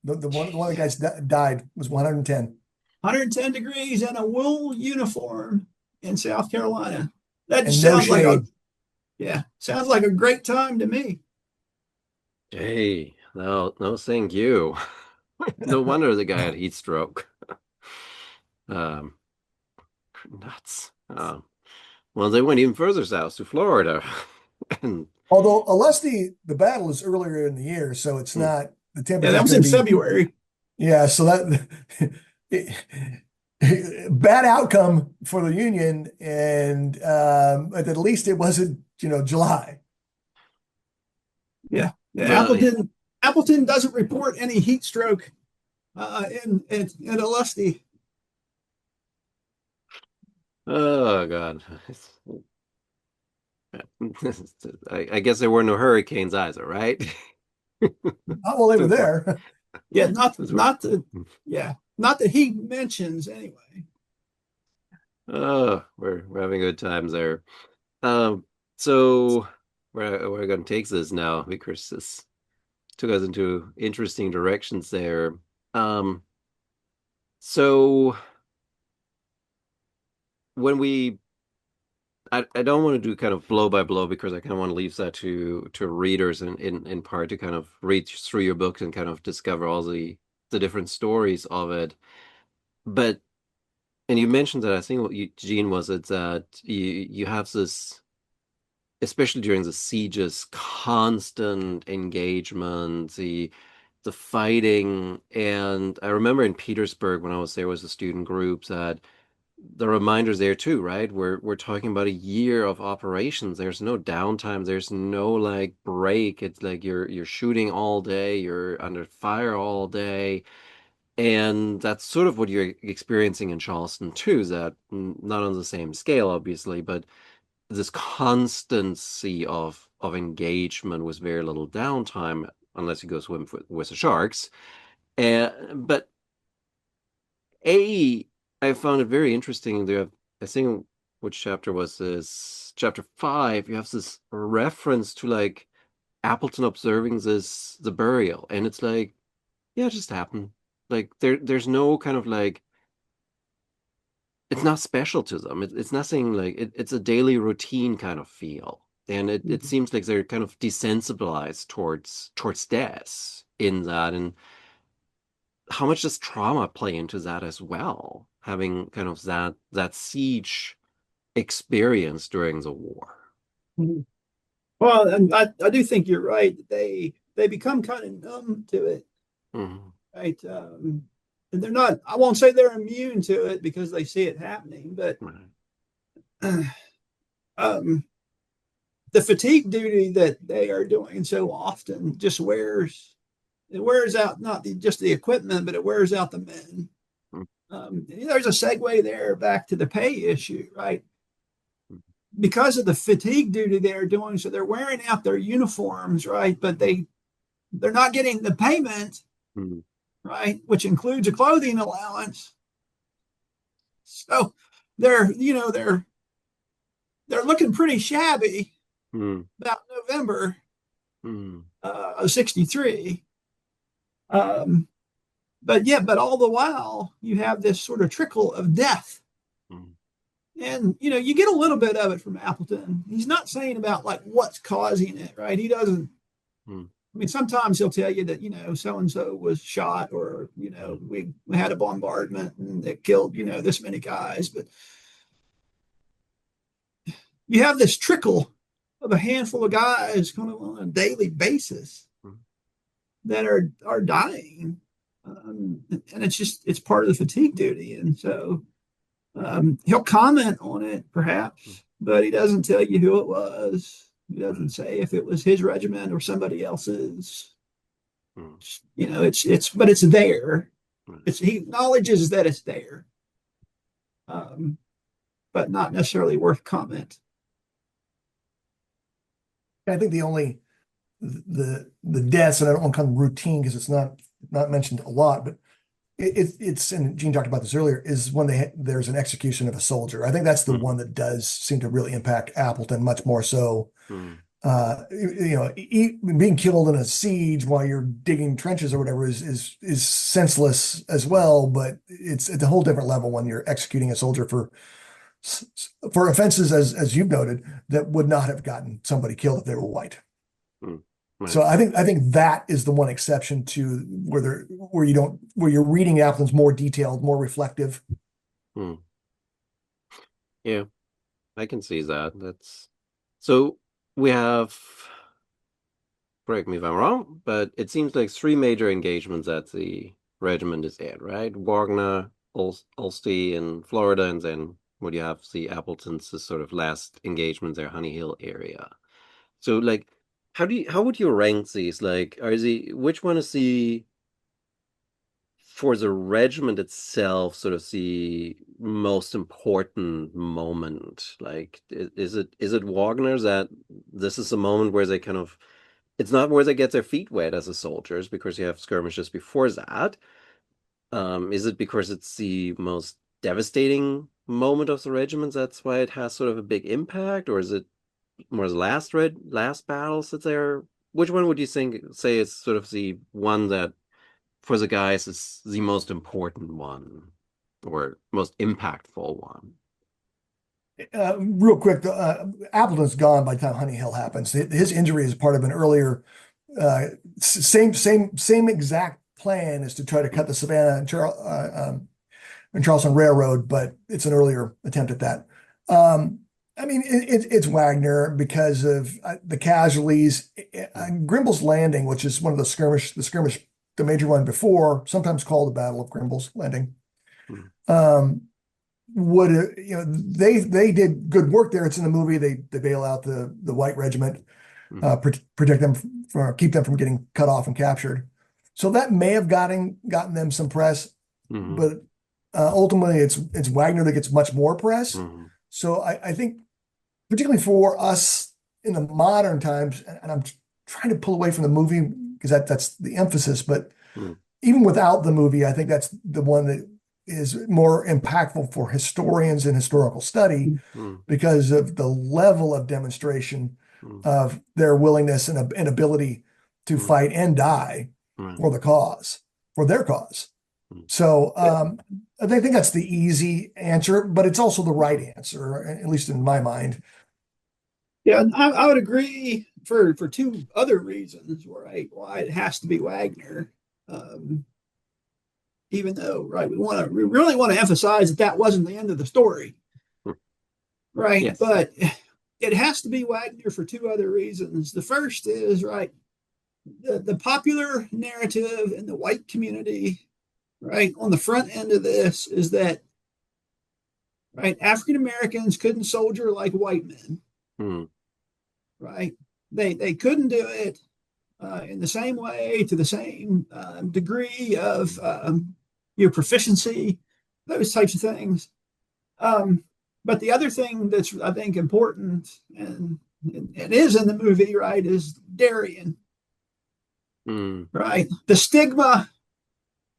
[SPEAKER 2] The one of the guys died was 110.
[SPEAKER 3] 110 degrees and a wool uniform in South Carolina. That just
[SPEAKER 2] And no
[SPEAKER 3] sounds like
[SPEAKER 2] shade.
[SPEAKER 3] sounds like a great time to me.
[SPEAKER 1] Hey, no, no, thank you. No wonder the guy had heat stroke. Um, nuts. Well, they went even further south to Florida. And
[SPEAKER 2] Although Alesti, the battle is earlier in the year, so it's
[SPEAKER 1] mm,
[SPEAKER 2] not the
[SPEAKER 3] Yeah,
[SPEAKER 2] temperature
[SPEAKER 3] that
[SPEAKER 2] is
[SPEAKER 3] was
[SPEAKER 2] going
[SPEAKER 3] in
[SPEAKER 2] to be,
[SPEAKER 3] February.
[SPEAKER 2] yeah. So that bad outcome for the Union, and at least it wasn't July.
[SPEAKER 3] Yeah. Yeah.
[SPEAKER 1] well,
[SPEAKER 3] Appleton doesn't report any heat stroke in Alusty.
[SPEAKER 1] oh God. I guess there were no hurricanes either, right?
[SPEAKER 2] Not while they were there.
[SPEAKER 3] Yeah,
[SPEAKER 1] Those were-
[SPEAKER 3] not the yeah, not that he mentions anyway.
[SPEAKER 1] Oh, we're having good times there. Um, so where we're going to take this now because this took us into interesting directions there. Um, so when we, I don't want to do kind of blow by blow because I kind of want to leave that to readers in part to kind of read through your books and kind of discover all the different stories of it. But And you mentioned that I think what Eugene was it that you have this, especially during the sieges, constant engagement, the fighting. And I remember in Petersburg when I was there was a student group that the reminders there too, right? We're talking about a year of operations. There's no downtime. There's no like break. It's like you're shooting all day, you're under fire all day. And that's sort of what you're experiencing in Charleston too, is that not on the same scale, obviously, but this constancy of engagement with very little downtime, unless you go swim with the sharks. And but A, I found it very interesting. There, I think, which chapter was this? Chapter 5. You have this reference to like Appleton observing the burial, and it's like, yeah, it just happened. Like there's no kind of like it's not special to them. It's nothing like it's a daily routine kind of feel. And it
[SPEAKER 3] Mhm.
[SPEAKER 1] seems like they're kind of desensitized towards death in that. And how much does trauma play into that as well? Having kind of that siege experience during the war.
[SPEAKER 3] Mhm. Well, and I do think you're right. They become kind of numb to it,
[SPEAKER 1] Hmm.
[SPEAKER 3] right? And they're not. I won't say they're immune to it because they see it happening, but
[SPEAKER 1] Right.
[SPEAKER 3] um, the fatigue duty that they are doing so often just wears out not just the equipment, but it wears out the men. There's a segue there back to the pay issue, right? Because of the fatigue duty they're doing, so they're wearing out their uniforms, right? But they're not getting the payment,
[SPEAKER 1] Mm-hmm.
[SPEAKER 3] right, which includes a clothing allowance. So they're looking pretty shabby about November
[SPEAKER 1] Mm-hmm.
[SPEAKER 3] of '63. Um, but all the while you have this sort of trickle of death. And you get a little bit of it from Appleton. He's not saying about like what's causing it, right? He doesn't.
[SPEAKER 1] Mm-hmm.
[SPEAKER 3] I mean, sometimes he'll tell you that so and so was shot, or we had a bombardment and it killed this many guys. But you have this trickle of a handful of guys kind of on a daily basis that are dying, and it's part of the fatigue duty, and so he'll comment on it, perhaps, but he doesn't tell you who it was. He doesn't say if it was his regiment or somebody else's.
[SPEAKER 1] Mm-hmm.
[SPEAKER 3] But it's there.
[SPEAKER 1] Right.
[SPEAKER 3] He acknowledges that it's there, um, but not necessarily worth comment.
[SPEAKER 2] I think the deaths, and I don't want to call them routine because it's not mentioned a lot, but it's and Gene talked about this earlier, is when there's an execution of a soldier. I think that's the
[SPEAKER 1] Mm-hmm.
[SPEAKER 2] one that does seem to really impact Appleton much more so. Being killed in a siege while you're digging trenches or whatever is senseless as well, but it's at a whole different level when you're executing a soldier for offenses as you've noted that would not have gotten somebody killed if they were white.
[SPEAKER 1] Mm-hmm.
[SPEAKER 2] So
[SPEAKER 1] Right.
[SPEAKER 2] I think that is the one exception to where you're reading Appleton's more detailed, more reflective.
[SPEAKER 1] Mm. Yeah, I can see that. That's so we have, correct me if I'm wrong, but it seems like three major engagements that the regiment is at, right? Wagner, Ulster in Florida, and then what you have the Appleton's this sort of last engagement there, Honey Hill area. So like how would you rank these? Like which one is the for the regiment itself sort of the most important moment? Like is it Wagner's that this is the moment where they kind of it's not where they get their feet wet as a soldiers because you have skirmishes before that. Is it because it's the most devastating moment of the regiment that's why it has sort of a big impact, or is it more the last battles that they're which one would you say is sort of the one that for the guys is the most important one or most impactful one?
[SPEAKER 2] Real quick, Appleton's gone by the time Honey Hill happens. His injury is part of an earlier, same exact plan is to try to cut the Savannah and and Charleston Railroad, but it's an earlier attempt at that. I mean, it's Wagner because of the casualties. Grimble's Landing, which is one of the major one before, sometimes called the Battle of Grimble's Landing.
[SPEAKER 1] Mm.
[SPEAKER 2] Would they did good work there. It's in the movie. They bail out the white regiment, protect them keep them from getting cut off and captured. So that may have gotten them some press, but ultimately it's Wagner that gets much more press. So I think, particularly for us in the modern times, and I'm trying to pull away from the movie because that's the emphasis, but even without the movie, I think that's the one that is more impactful for historians and historical study because of the level of demonstration of their willingness and ability to fight and die for their cause. So I think that's the easy answer, but it's also the right answer, at least in my mind.
[SPEAKER 3] Yeah, I would agree for two other reasons, right? Why it has to be Wagner. Even though, right, we really want to emphasize that wasn't the end of the story, right?
[SPEAKER 1] Yes.
[SPEAKER 3] But it has to be Wagner for two other reasons. The first is, right, the popular narrative in the white community, right, on the front end of this is that, right, African Americans couldn't soldier like white men, right? They couldn't do it in the same way, to the same degree of proficiency, those types of things. But the other thing that's, I think, important, and it is in the movie, right, is Darien, right? The stigma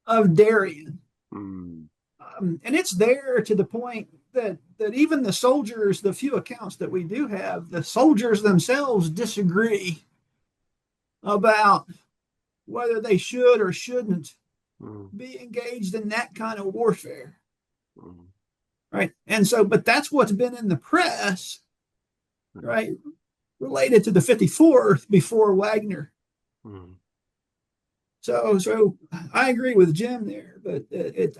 [SPEAKER 3] of Darien. And it's there to the point that even the soldiers, the few accounts that we do have, the soldiers themselves disagree about whether they should or shouldn't be engaged in that kind of warfare. Right. And so, but that's what's been in the press, right, related to the 54th before Wagner. So I agree with Jim there, but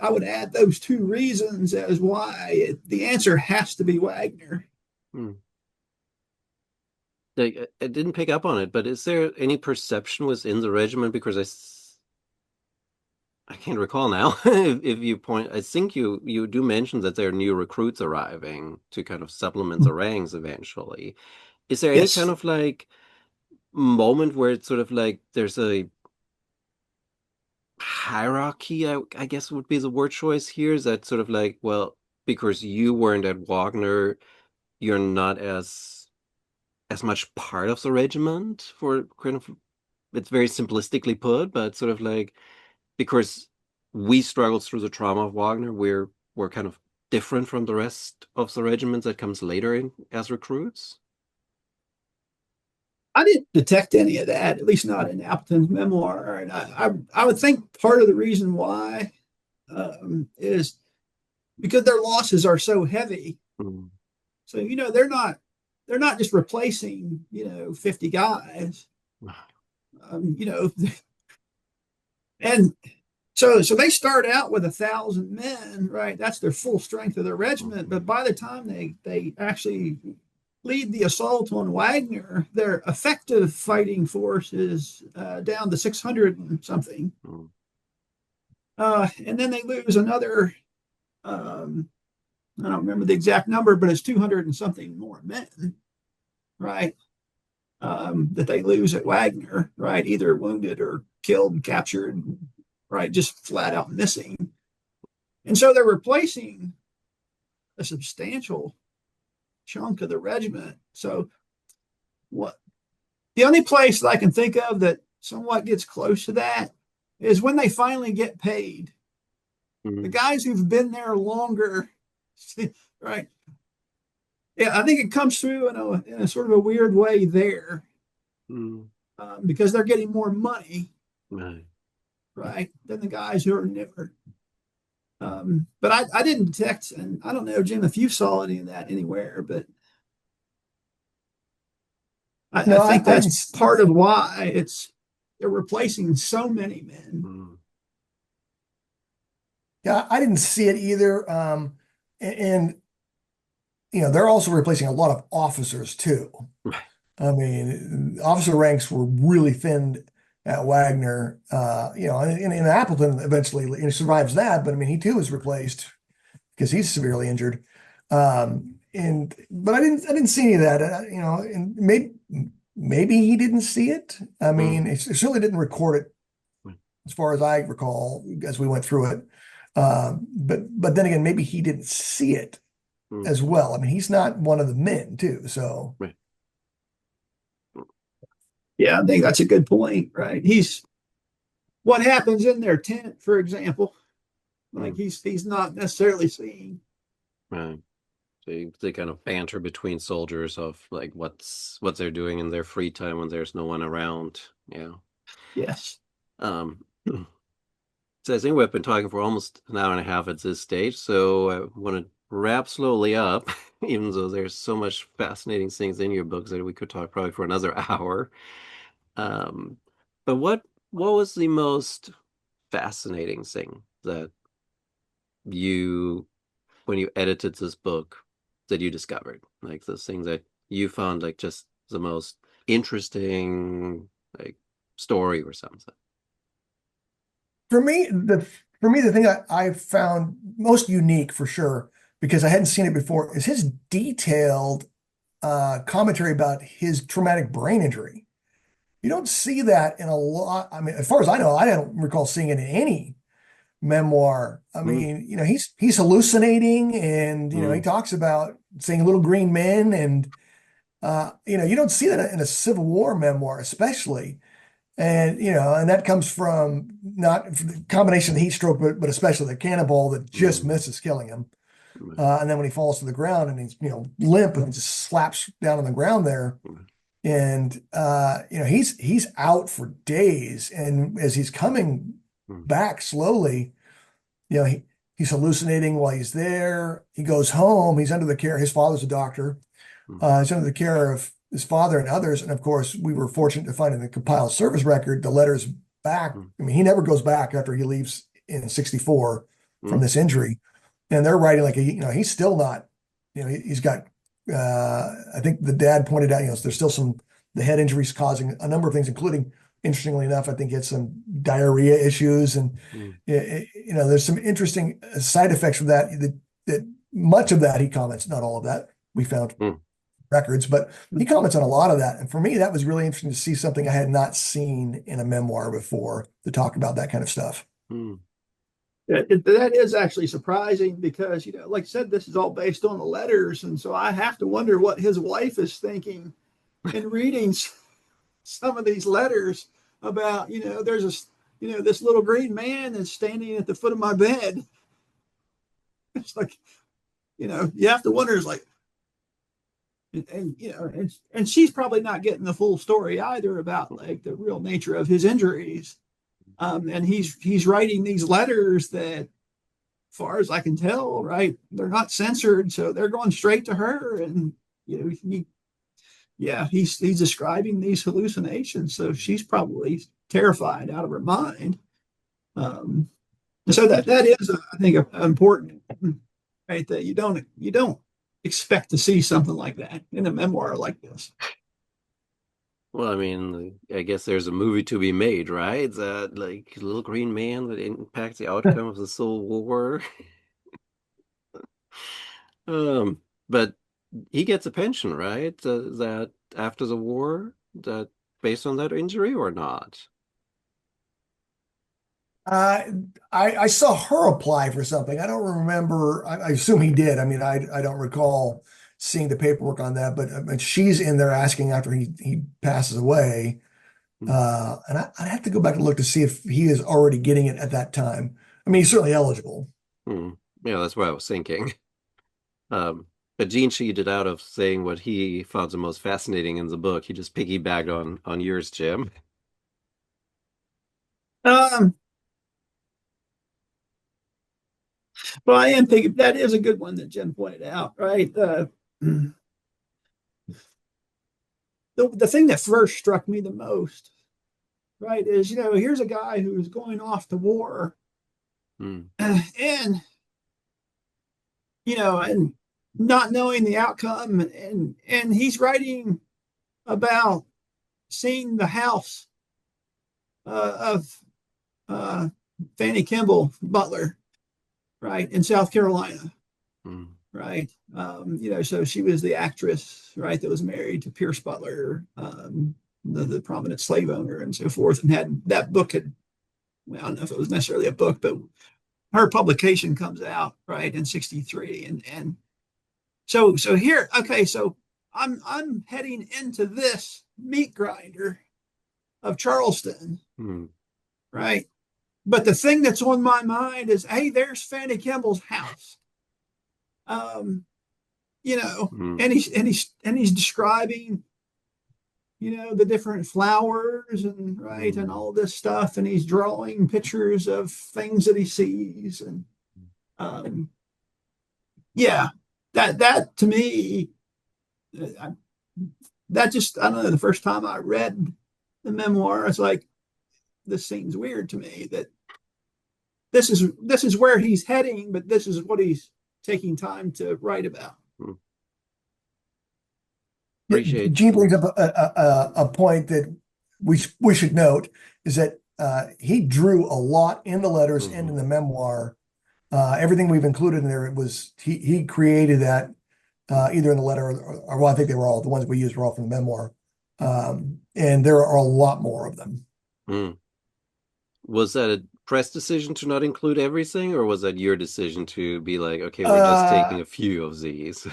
[SPEAKER 3] I would add those two reasons as why the answer has to be Wagner.
[SPEAKER 1] I didn't pick up on it, but is there any perception within the regiment? Because I can't recall now if you point. I think you do mention that there are new recruits arriving to kind of supplement the ranks eventually. Is there any kind of like moment where it's sort of like there's a hierarchy, I guess would be the word choice here? Is that sort of like, well, because you weren't at Wagner, you're not as much part of the regiment, for kind of, it's very simplistically put, but sort of like because we struggled through the trauma of Wagner, we're kind of different from the rest of the regiment that comes later in as recruits.
[SPEAKER 3] I didn't detect any of that, at least not in Appleton's memoir. And I would think part of the reason why is because their losses are so heavy. So, they're not just replacing, 50 guys, and so they start out with 1,000 men, right? That's their full strength of their regiment. But by the time they actually lead the assault on Wagner, their effective fighting force is down to 600 and something. And then they lose another, I don't remember the exact number, but it's 200 and something more men, right? That they lose at Wagner, right? Either wounded or killed, captured, right? Just flat out missing. And so they're replacing a substantial chunk of the regiment. So the only place that I can think of that somewhat gets close to that is when they finally get paid. The guys who've been there longer, right? Yeah, I think it comes through in a sort of a weird way there, because they're getting more money, right, than the guys who are newer. But I didn't detect, and I don't know, Jim, if you saw any of that anywhere, but I think that's part of why they're replacing so many men.
[SPEAKER 2] Yeah, I didn't see it either. And they're also replacing a lot of officers too.
[SPEAKER 1] Right.
[SPEAKER 2] I mean, officer ranks were really thinned at Wagner. And Appleton eventually survives that, but I mean, he too was replaced because he's severely injured. And but I didn't see any of that. And maybe he didn't see it. I
[SPEAKER 1] Mm,
[SPEAKER 2] mean, it certainly didn't record it as far as I recall as we went through it. But then again, maybe he didn't see it
[SPEAKER 1] mm,
[SPEAKER 2] as well. I mean, he's not one of the men too, so.
[SPEAKER 1] right.
[SPEAKER 3] Yeah, I think that's a good point, right? He's what happens in their tent, for example. Like
[SPEAKER 1] Mm,
[SPEAKER 3] he's not necessarily seeing.
[SPEAKER 1] right. So they kind of banter between soldiers of like what they're doing in their free time when there's no one around. Yeah.
[SPEAKER 3] Yes.
[SPEAKER 1] Um, so I think we've been talking for almost an hour and a half at this stage, so I want to wrap slowly up, even though there's so much fascinating things in your books that we could talk probably for another hour. Um, but what was the most fascinating thing that you when you edited this book that you discovered? Like those things that you found like just the most interesting like story or something.
[SPEAKER 2] For me, the thing I found most unique for sure, because I hadn't seen it before, is his detailed commentary about his traumatic brain injury. You don't see that in a lot. I mean, as far as I know, I don't recall seeing it in any memoir. I
[SPEAKER 1] Mm,
[SPEAKER 2] mean, he's hallucinating, and he
[SPEAKER 1] mm,
[SPEAKER 2] talks about seeing little green men, and you don't see that in a Civil War memoir, especially. And that comes from not the combination of the heat stroke, but especially the cannonball that just
[SPEAKER 1] mm,
[SPEAKER 2] misses killing him.
[SPEAKER 1] mm,
[SPEAKER 2] And then when he falls to the ground and he's limp and just slaps down on the ground there,
[SPEAKER 1] mm,
[SPEAKER 2] and he's out for days. And as he's coming
[SPEAKER 1] mm,
[SPEAKER 2] back slowly, he's hallucinating while he's there. He goes home. He's under the care. His father's a doctor.
[SPEAKER 1] mm,
[SPEAKER 2] He's under the care of his father and others. And of course, we were fortunate to find in the compiled service record the letters back.
[SPEAKER 1] mm,
[SPEAKER 2] I mean, he never goes back after he leaves in '64 from
[SPEAKER 1] mm,
[SPEAKER 2] this injury. And they're writing like, he's still not, he's got, I think the dad pointed out, there's still the head injuries causing a number of things, including, interestingly enough, I think he had some diarrhea issues. And,
[SPEAKER 1] mm,
[SPEAKER 2] there's some interesting side effects from that much of that he comments, not all of that we found
[SPEAKER 1] mm,
[SPEAKER 2] records, but he comments on a lot of that. And for me, that was really interesting to see something I had not seen in a memoir before to talk about that kind of stuff.
[SPEAKER 1] mm.
[SPEAKER 3] That is actually surprising because, like I said, this is all based on the letters. And so I have to wonder what his wife is thinking in reading some of these letters about, there's this little green man is standing at the foot of my bed. It's like, you have to wonder, it's like, and she's probably not getting the full story either about like the real nature of his injuries. And he's writing these letters that, far as I can tell, right, they're not censored, so they're going straight to her, and he's describing these hallucinations, so she's probably terrified out of her mind. Um, so that is, I think, important, right? That you don't expect to see something like that in a memoir like this.
[SPEAKER 1] Well, I mean, I guess there's a movie to be made, right? That like Little Green Man that impacts the outcome of the Civil War. Um, but he gets a pension, right? That after the war, that based on that injury or not?
[SPEAKER 2] Uh, I saw her apply for something. I don't remember. I assume he did. I mean, I don't recall seeing the paperwork on that, but she's in there asking after he passes away.
[SPEAKER 1] Hmm,
[SPEAKER 2] And I'd have to go back and look to see if he is already getting it at that time. I mean, he's certainly eligible.
[SPEAKER 1] hmm. Yeah, that's what I was thinking. Um, but Gene cheated out of saying what he found the most fascinating in the book. He just piggybacked on yours, Jim.
[SPEAKER 3] Um, but I am thinking that is a good one that Jen pointed out, right? The thing that first struck me the most, right, is here's a guy who's going off to war,
[SPEAKER 1] Mm.
[SPEAKER 3] And and not knowing the outcome, and he's writing about seeing the house of uh, Fanny Kimball Butler, right, in South Carolina,
[SPEAKER 1] Mm.
[SPEAKER 3] right. So she was the actress, right, that was married to Pierce Butler, the prominent slave owner, and so forth, and had that book had, well, I don't know if it was necessarily a book, but her publication comes out right in '63, and so here, okay, so I'm heading into this meat grinder of Charleston,
[SPEAKER 1] Mm.
[SPEAKER 3] right? But the thing that's on my mind is, hey, there's Fanny Kimball's house. Um,
[SPEAKER 1] Mm.
[SPEAKER 3] and he's describing, the different flowers and right and
[SPEAKER 1] Mm.
[SPEAKER 3] all this stuff, and he's drawing pictures of things that he sees, and um, yeah, that to me, I, that just, I don't know. The first time I read the memoir, it's like, this seems weird to me that this is where he's heading, but this is what he's taking time to write about.
[SPEAKER 1] Mm.
[SPEAKER 2] Yeah,
[SPEAKER 1] Appreciate.
[SPEAKER 2] Gene brings up a point that we should note is that he drew a lot in the letters and
[SPEAKER 1] Mm-hmm.
[SPEAKER 2] in the memoir. Everything we've included in there, it was he created that either in the letter or well, I think they were all the ones we used were all from the memoir, and there are a lot more of them.
[SPEAKER 1] Mm. Was that a press decision to not include everything, or was that your decision to be like, okay, we're just taking
[SPEAKER 2] Uh,
[SPEAKER 1] a few of these?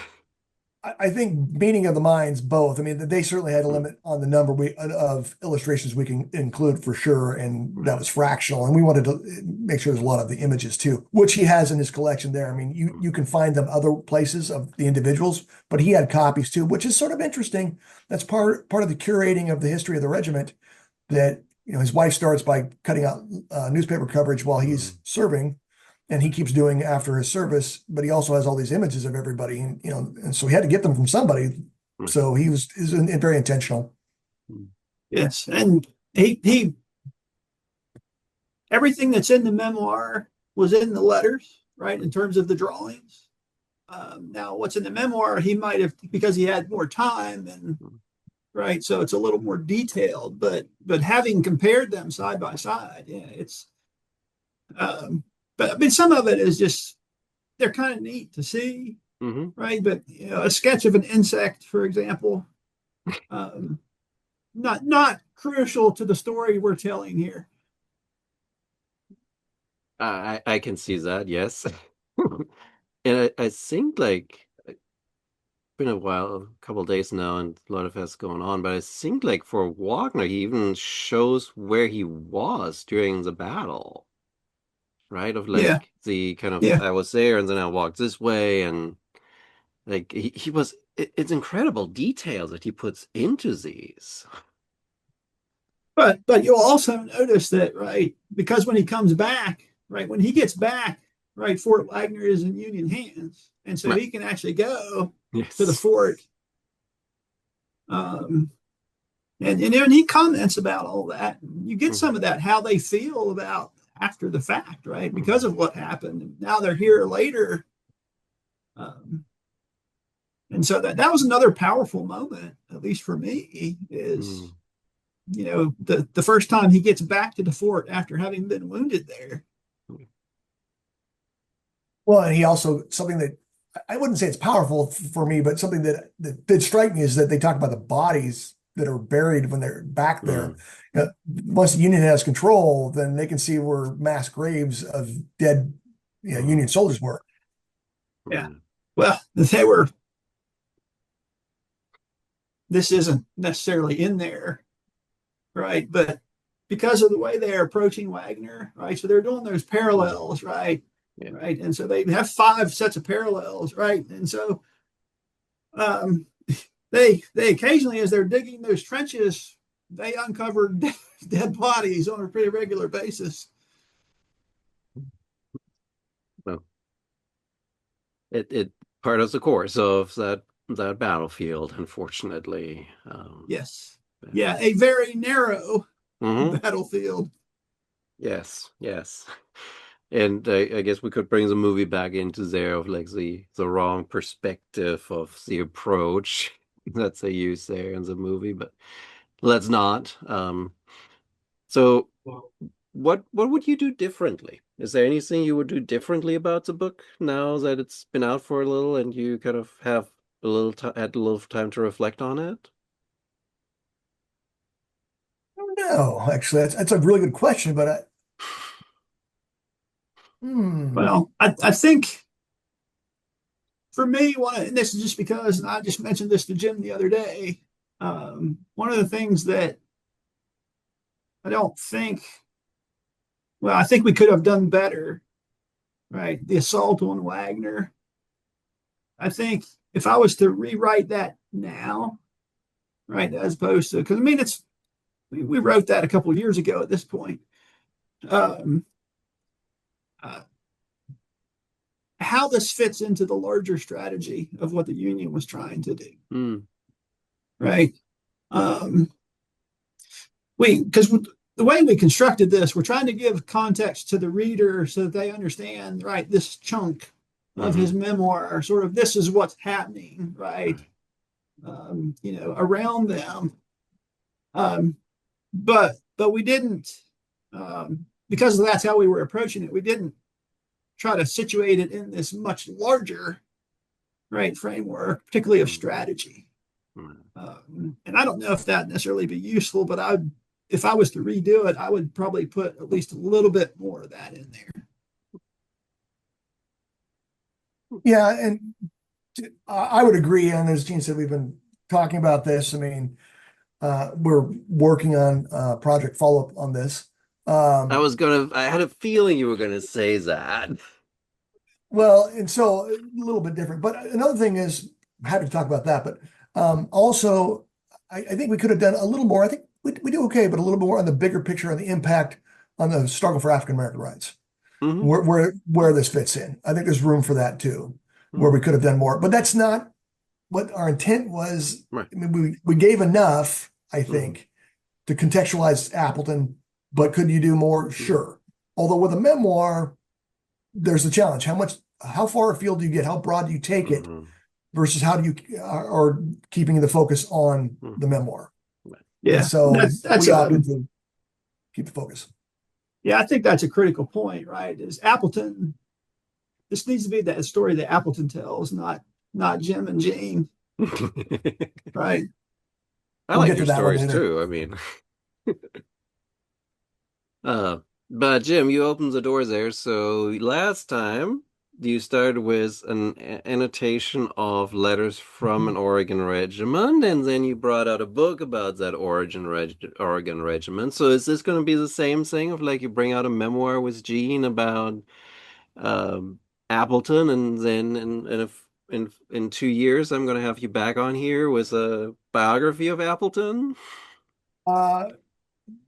[SPEAKER 2] I think meeting of the minds both. I mean, they certainly had a
[SPEAKER 1] Mm.
[SPEAKER 2] limit on the number of illustrations we can include for sure, and that
[SPEAKER 1] Right.
[SPEAKER 2] was fractional. And we wanted to make sure there's a lot of the images too, which he has in his collection there. I mean, you
[SPEAKER 1] Mm.
[SPEAKER 2] can find them other places of the individuals, but he had copies too, which is sort of interesting. That's part of the curating of the history of the regiment. That his wife starts by cutting out newspaper coverage while he's
[SPEAKER 1] Mm.
[SPEAKER 2] serving, and he keeps doing after his service, but he also has all these images of everybody, and so he had to get them from somebody.
[SPEAKER 1] Right.
[SPEAKER 2] So he was is very intentional.
[SPEAKER 1] Mm.
[SPEAKER 3] Yes, and he everything that's in the memoir was in the letters, right, in terms of the drawings. Now, what's in the memoir, he might have, because he had more time, and
[SPEAKER 1] Mm.
[SPEAKER 3] right, so it's a little more detailed. But having compared them side by side, yeah, it's. Um, but I mean, some of it is just, they're kind of neat to see,
[SPEAKER 1] Mm-hmm.
[SPEAKER 3] right? But a sketch of an insect, for example, um, not crucial to the story we're telling here.
[SPEAKER 1] I can see that, yes. And I think like it's been a while, a couple of days now, and a lot of has going on, but I think like for Wagner, he even shows where he was during the battle, right? Of
[SPEAKER 3] Yeah,
[SPEAKER 1] like the kind of
[SPEAKER 3] yeah.
[SPEAKER 1] I was there and then I walked this way and like he was it's incredible detail that he puts into these.
[SPEAKER 3] But you'll also notice that, right, because when he comes back, right, when he gets back, right, Fort Wagner is in Union hands, and so
[SPEAKER 1] Right.
[SPEAKER 3] he can actually go to the
[SPEAKER 1] Yes.
[SPEAKER 3] fort. Um, and then he comments about all that. You get
[SPEAKER 1] Mm-hmm.
[SPEAKER 3] some of that, how they feel about after the fact, right, because
[SPEAKER 1] Mm-hmm.
[SPEAKER 3] of what happened. Now they're here later. Um, and so that was another powerful moment, at least for me, is,
[SPEAKER 1] Mm.
[SPEAKER 3] the first time he gets back to the fort after having been wounded there.
[SPEAKER 2] Well, and he also something that I wouldn't say it's powerful for me, but something that did strike me is that they talk about the bodies that are buried when they're back there.
[SPEAKER 1] Mm.
[SPEAKER 2] Once the Union has control, then they can see where mass graves of dead, Union
[SPEAKER 1] Mm.
[SPEAKER 2] soldiers were.
[SPEAKER 3] Yeah.
[SPEAKER 1] Right.
[SPEAKER 3] Well, this isn't necessarily in there, right? But because of the way they are approaching Wagner, right? So they're doing those
[SPEAKER 1] Mm.
[SPEAKER 3] parallels, right?
[SPEAKER 1] Yeah.
[SPEAKER 3] Right. And so they have 5 sets of parallels, right? And so um, they occasionally, as they're digging those trenches, they uncover dead bodies on a pretty regular basis.
[SPEAKER 1] Well, it part of the course of that battlefield, unfortunately.
[SPEAKER 3] Yes.
[SPEAKER 1] But,
[SPEAKER 3] Yeah, a very narrow
[SPEAKER 1] mhm.
[SPEAKER 3] battlefield.
[SPEAKER 1] Yes, yes. And I guess we could bring the movie back into there of like the wrong perspective of the approach that they use there in the movie, but let's not. So what would you do differently? Is there anything you would do differently about the book now that it's been out for a little and you kind of have a little had a little time to reflect on it?
[SPEAKER 2] No, actually, that's a really good question, but
[SPEAKER 3] Well, I think for me, and this is just because, and I just mentioned this to Jim the other day, one of the things that I don't think, well, I think we could have done better, right? The assault on Wagner. I think if I was to rewrite that now, right, as opposed to, because I mean, we wrote that a couple of years ago at this point. Um, uh, how this fits into the larger strategy of what the union was trying to do,
[SPEAKER 1] Mm.
[SPEAKER 3] right? Um, because the way we constructed this, we're trying to give context to the reader so that they understand, right, this chunk of his
[SPEAKER 1] Hmm.
[SPEAKER 3] memoir, sort of this is what's happening, right,
[SPEAKER 1] Right.
[SPEAKER 3] around them. Um, but we didn't, because that's how we were approaching it. We didn't try to situate it in this much larger, right, framework, particularly of
[SPEAKER 1] Hmm.
[SPEAKER 3] strategy.
[SPEAKER 1] Right.
[SPEAKER 3] And I don't know if that necessarily be useful, but if I was to redo it, I would probably put at least a little bit more of that in there.
[SPEAKER 2] yeah, and I would agree. And as Gene said, we've been talking about this. I mean, we're working on project follow up on this. Um,
[SPEAKER 1] I had a feeling you were gonna say that.
[SPEAKER 2] well, and so a little bit different. But another thing is, I'm happy to talk about that. But also, I think we could have done a little more. I think we do okay, but a little more on the bigger picture on the impact on the struggle for African American rights,
[SPEAKER 1] Hmm.
[SPEAKER 2] where this fits in. I think there's room for that too, where we could have done more. But that's not what our intent was.
[SPEAKER 1] Right.
[SPEAKER 2] I mean, we gave enough, I
[SPEAKER 1] Hmm.
[SPEAKER 2] think, to contextualize Appleton, but could you do more? Sure. Although with a memoir, there's the challenge. How far afield do you get? How broad do you take it
[SPEAKER 1] Hmm.
[SPEAKER 2] versus how do you, or keeping the focus on
[SPEAKER 1] Hmm.
[SPEAKER 2] the memoir? And
[SPEAKER 3] Yeah,
[SPEAKER 2] so
[SPEAKER 3] that's
[SPEAKER 2] we opted to keep the focus.
[SPEAKER 3] yeah, I think that's a critical point, right? Is Appleton? This needs to be that story that Appleton tells, not Jim and Jane, right?
[SPEAKER 1] I
[SPEAKER 2] We'll
[SPEAKER 1] like
[SPEAKER 2] get
[SPEAKER 1] your
[SPEAKER 2] to that one
[SPEAKER 1] stories
[SPEAKER 2] later.
[SPEAKER 1] too. I mean, uh, but Jim, you opened the door there. So last time you started with an annotation of letters from an Oregon regiment, and then you brought out a book about that Oregon regiment. So is this going to be the same thing of like you bring out a memoir with Gene about um, Appleton, and then in 2 years I'm going to have you back on here with a biography of Appleton?
[SPEAKER 2] Uh,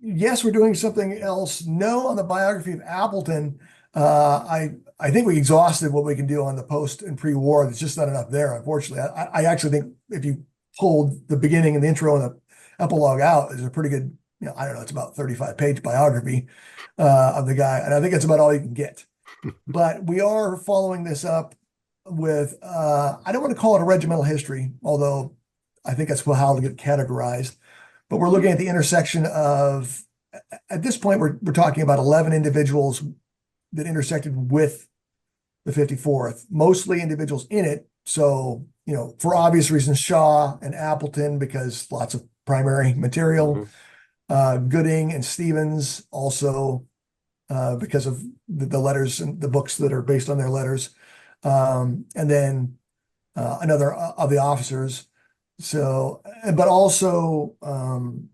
[SPEAKER 2] yes, we're doing something else. No, on the biography of Appleton, I think we exhausted what we can do on the post and pre-war. There's just not enough there, unfortunately. I actually think if you pulled the beginning and the intro and the epilogue out, there's a pretty good, I don't know, it's about 35-page biography of the guy, and I think that's about all you can get. But we are following this up with I don't want to call it a regimental history, although I think that's how it'll get categorized. But we're looking at the intersection of, at this point, we're talking about 11 individuals that intersected with the 54th, mostly individuals in it. So, for obvious reasons, Shaw and Appleton, because lots of primary material,
[SPEAKER 1] Hmm.
[SPEAKER 2] Gooding and Stevens also, because of the letters and the books that are based on their letters. And then another of the officers. So, but also an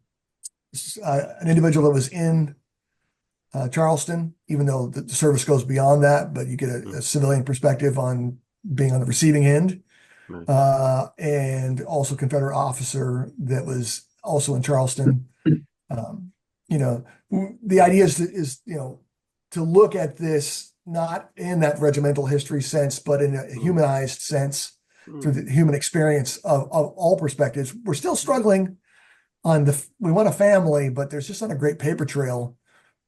[SPEAKER 2] individual that was in Charleston, even though the service goes beyond that, but you get a civilian perspective on being on the receiving end,
[SPEAKER 1] Right.
[SPEAKER 2] and also Confederate officer that was also in Charleston. Um, the idea is to look at this not in that regimental history sense, but in a
[SPEAKER 1] Mm.
[SPEAKER 2] humanized sense through
[SPEAKER 1] Mm.
[SPEAKER 2] the human experience of all perspectives. We're still struggling on we want a family, but there's just not a great paper trail.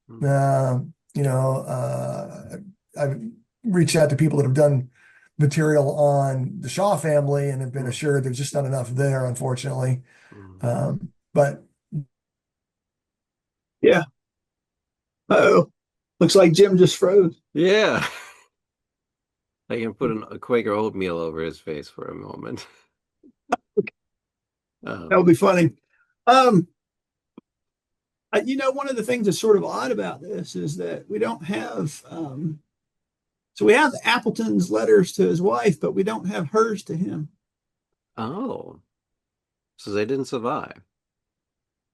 [SPEAKER 1] Mm.
[SPEAKER 2] Uh, you know, uh, I've reached out to people that have done material on the Shaw family and have been assured there's just not enough there, unfortunately. But
[SPEAKER 3] Yeah. Uh-oh. Looks like Jim just froze.
[SPEAKER 1] Yeah. I can put a Quaker oatmeal over his face for a moment.
[SPEAKER 3] That would be funny. Um, one of the things that's sort of odd about this is that we don't have, so we have Appleton's letters to his wife, but we don't have hers to him.
[SPEAKER 1] Oh, so they didn't survive.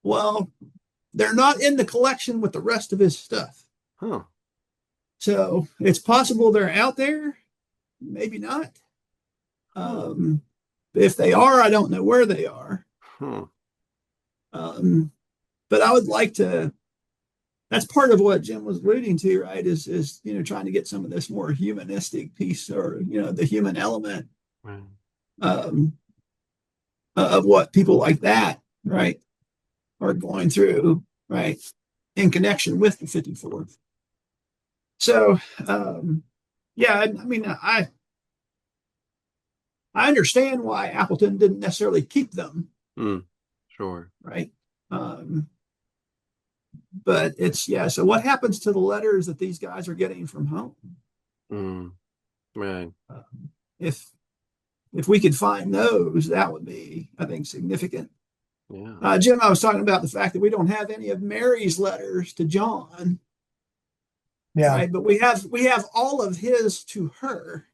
[SPEAKER 3] Well, they're not in the collection with the rest of his stuff.
[SPEAKER 1] Huh.
[SPEAKER 3] So it's possible they're out there, maybe not. If they are, I don't know where they are. But I would like to. That's part of what Jim was alluding to, right? Is trying to get some of this more humanistic piece, or the human element of what people like that, right, are going through, right, in connection with the 54th. So, yeah, I mean, I understand why Appleton didn't necessarily keep them.
[SPEAKER 1] Sure.
[SPEAKER 3] Right. But so what happens to the letters that these guys are getting from home?
[SPEAKER 1] Right.
[SPEAKER 3] If we could find those, that would be, I think, significant.
[SPEAKER 1] Yeah.
[SPEAKER 3] Jim, I was talking about the fact that we don't have any of Mary's letters to John.
[SPEAKER 2] Yeah.
[SPEAKER 3] Right? But we have all of his to her.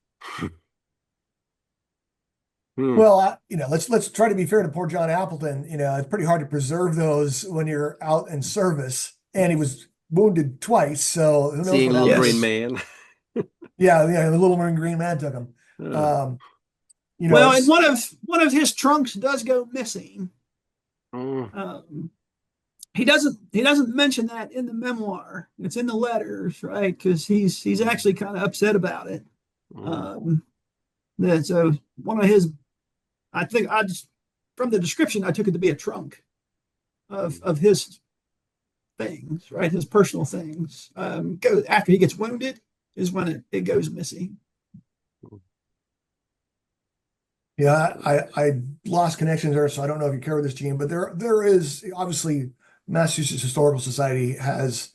[SPEAKER 2] Well, let's try to be fair to poor John Appleton. It's pretty hard to preserve those when you're out in service, and he was wounded twice. So who knows
[SPEAKER 1] Seeing
[SPEAKER 2] what
[SPEAKER 1] Little
[SPEAKER 2] happens.
[SPEAKER 1] Green Man.
[SPEAKER 2] Yeah, the Little Green Man took him.
[SPEAKER 3] Well, and one of his trunks does go missing. He doesn't mention that in the memoir. It's in the letters, right? Because he's actually kind of upset about it. So one of his, I think from the description, I took it to be a trunk of his things, right? His personal things. After he gets wounded is when it goes missing.
[SPEAKER 2] Yeah, I lost connections there, so I don't know if you covered this, Gene, but there is obviously Massachusetts Historical Society has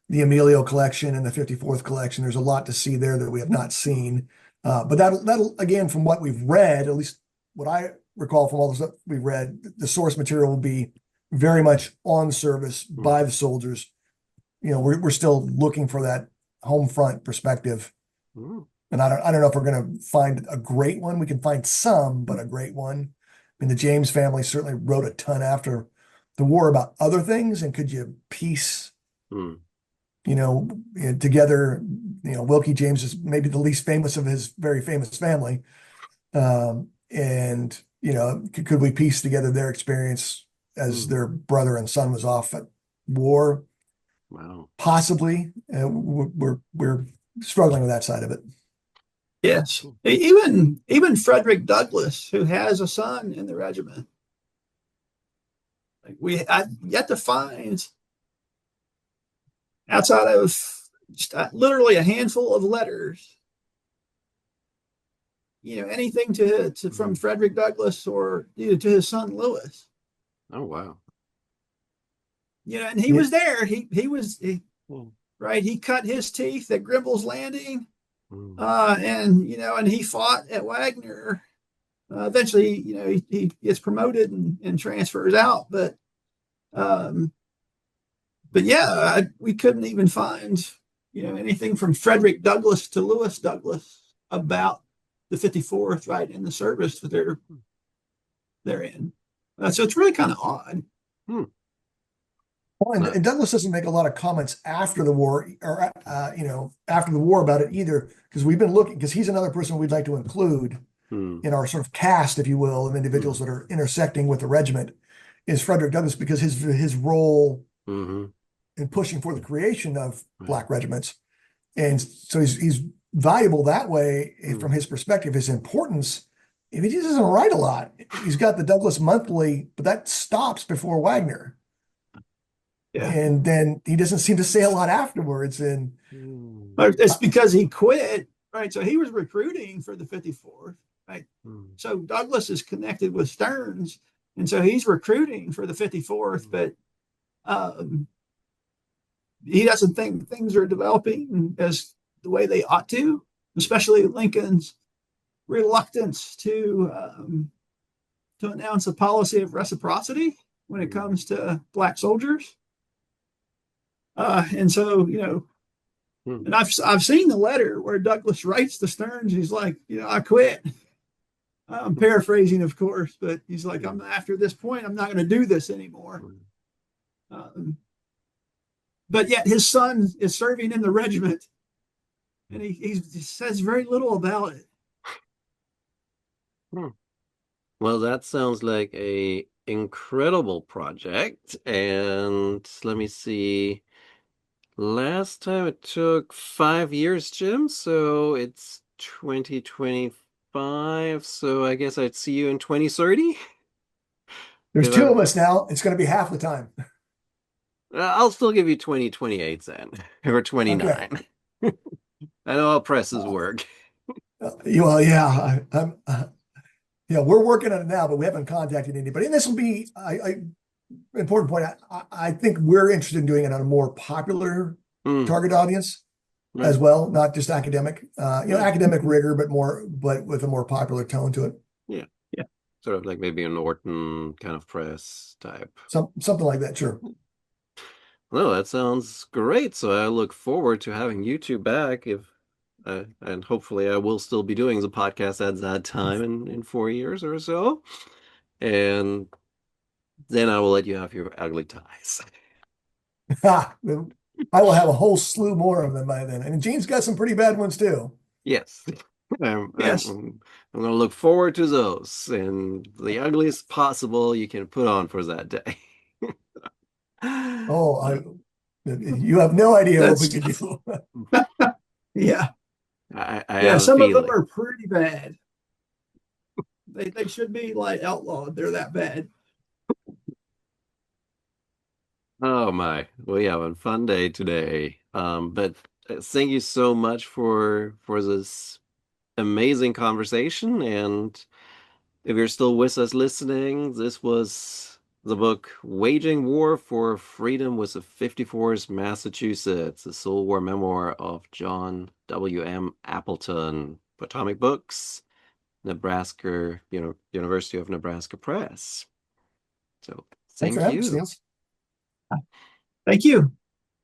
[SPEAKER 2] the Emilio collection and the 54th collection. There's a lot to see there that we have not seen. But that'll again, from what we've read, at least what I recall from all the stuff we've read, the source material will be very much on service by the soldiers. We're still looking for that home front perspective. And I don't know if we're going to find a great one. We can find some, but a great one. I mean, the James family certainly wrote a ton after the war about other things. And could you piece, together, Wilkie James is maybe the least famous of his very famous family. And could we piece together their experience as their brother and son was off at war?
[SPEAKER 1] Wow.
[SPEAKER 2] Possibly. We're struggling with that side of it.
[SPEAKER 3] Yes. Even Frederick Douglass, who has a son in the regiment. I've yet to find, outside of just literally a handful of letters, anything from Frederick Douglass or to his son Lewis.
[SPEAKER 1] Oh, wow.
[SPEAKER 3] And he was there. He was right. He cut his teeth at Grimble's Landing. And he fought at Wagner. Eventually, he gets promoted and transfers out. But yeah, we couldn't even find anything from Frederick Douglass to Lewis Douglass about the 54th, right, in the service that they're in. So it's really kind of odd.
[SPEAKER 2] Well, and Douglas doesn't make a lot of comments after the war, or after the war about it either, because we've been looking. Because he's another person we'd like to include in our sort of cast, if you will, of individuals that are intersecting with the regiment. Is Frederick Douglass, because his role in pushing for the creation of Black regiments, and so he's valuable that way from his perspective. His importance. If he just doesn't write a lot, he's got the Douglass Monthly, but that stops before Wagner. Yeah. And then he doesn't seem to say a lot afterwards. And
[SPEAKER 3] It's because he quit, right? So he was recruiting for the 54th, right?
[SPEAKER 1] Mm.
[SPEAKER 3] So Douglas is connected with Stearns, and so he's recruiting for the 54th, but um, he doesn't think things are developing as the way they ought to, especially Lincoln's reluctance to announce a policy of reciprocity when it
[SPEAKER 1] Mm.
[SPEAKER 3] comes to black soldiers. And so, you know,
[SPEAKER 1] Mm.
[SPEAKER 3] and I've seen the letter where Douglas writes to Stearns. He's like, you know, I quit. I'm paraphrasing, of course, but he's like, I'm after this point, I'm not going to do this anymore.
[SPEAKER 1] Mm.
[SPEAKER 3] Um, but yet his son is serving in the regiment, and he says very little about it.
[SPEAKER 1] Mm. Well, that sounds like a incredible project. And let me see. Last time it took 5 years, Jim, so it's 2025. So I guess I'd see you in 2030.
[SPEAKER 2] There's
[SPEAKER 1] If
[SPEAKER 2] two of
[SPEAKER 1] I'm,
[SPEAKER 2] us now. It's going to be half the time.
[SPEAKER 1] I'll still give you 2028 then, or
[SPEAKER 2] Okay.
[SPEAKER 1] 29. I know how presses work.
[SPEAKER 2] Well, yeah, yeah, we're working on it now, but we haven't contacted anybody. And this will be, important point. I think we're interested in doing it on a more popular
[SPEAKER 1] Mm,
[SPEAKER 2] target audience
[SPEAKER 1] right.
[SPEAKER 2] as well, not just academic.
[SPEAKER 1] Yeah.
[SPEAKER 2] Academic rigor, but with a more popular tone to it.
[SPEAKER 1] Yeah.
[SPEAKER 3] Yeah.
[SPEAKER 1] Sort of like maybe a Norton kind of press type.
[SPEAKER 2] Something like that. Sure.
[SPEAKER 1] No, that sounds great. So I look forward to having you two back if and hopefully I will still be doing the podcast at that time in 4 years or so. And then I will let you have your ugly ties.
[SPEAKER 2] I will have a whole slew more of them by then. And Gene's got some pretty bad ones too.
[SPEAKER 1] Yes. I'm, I'm,
[SPEAKER 3] Yes,
[SPEAKER 1] I'm going to look forward to those and the ugliest possible you can put on for that day.
[SPEAKER 2] Oh, you have no idea what we
[SPEAKER 3] that's
[SPEAKER 2] could do.
[SPEAKER 3] yeah,
[SPEAKER 1] I
[SPEAKER 3] yeah.
[SPEAKER 1] have a
[SPEAKER 3] Some of them
[SPEAKER 1] feeling.
[SPEAKER 3] are pretty bad. They should be like outlawed. They're that bad.
[SPEAKER 1] Oh my, we have a fun day today. But thank you so much for this amazing conversation. And if you're still with us listening, this was the book Waging War for Freedom with the 54th Massachusetts, the Civil War memoir of John W. M. Appleton, Potomac Books, Nebraska, University of Nebraska Press. So
[SPEAKER 2] Thanks for
[SPEAKER 1] thank
[SPEAKER 2] having us,
[SPEAKER 1] you.
[SPEAKER 2] Niels.
[SPEAKER 3] Thank you.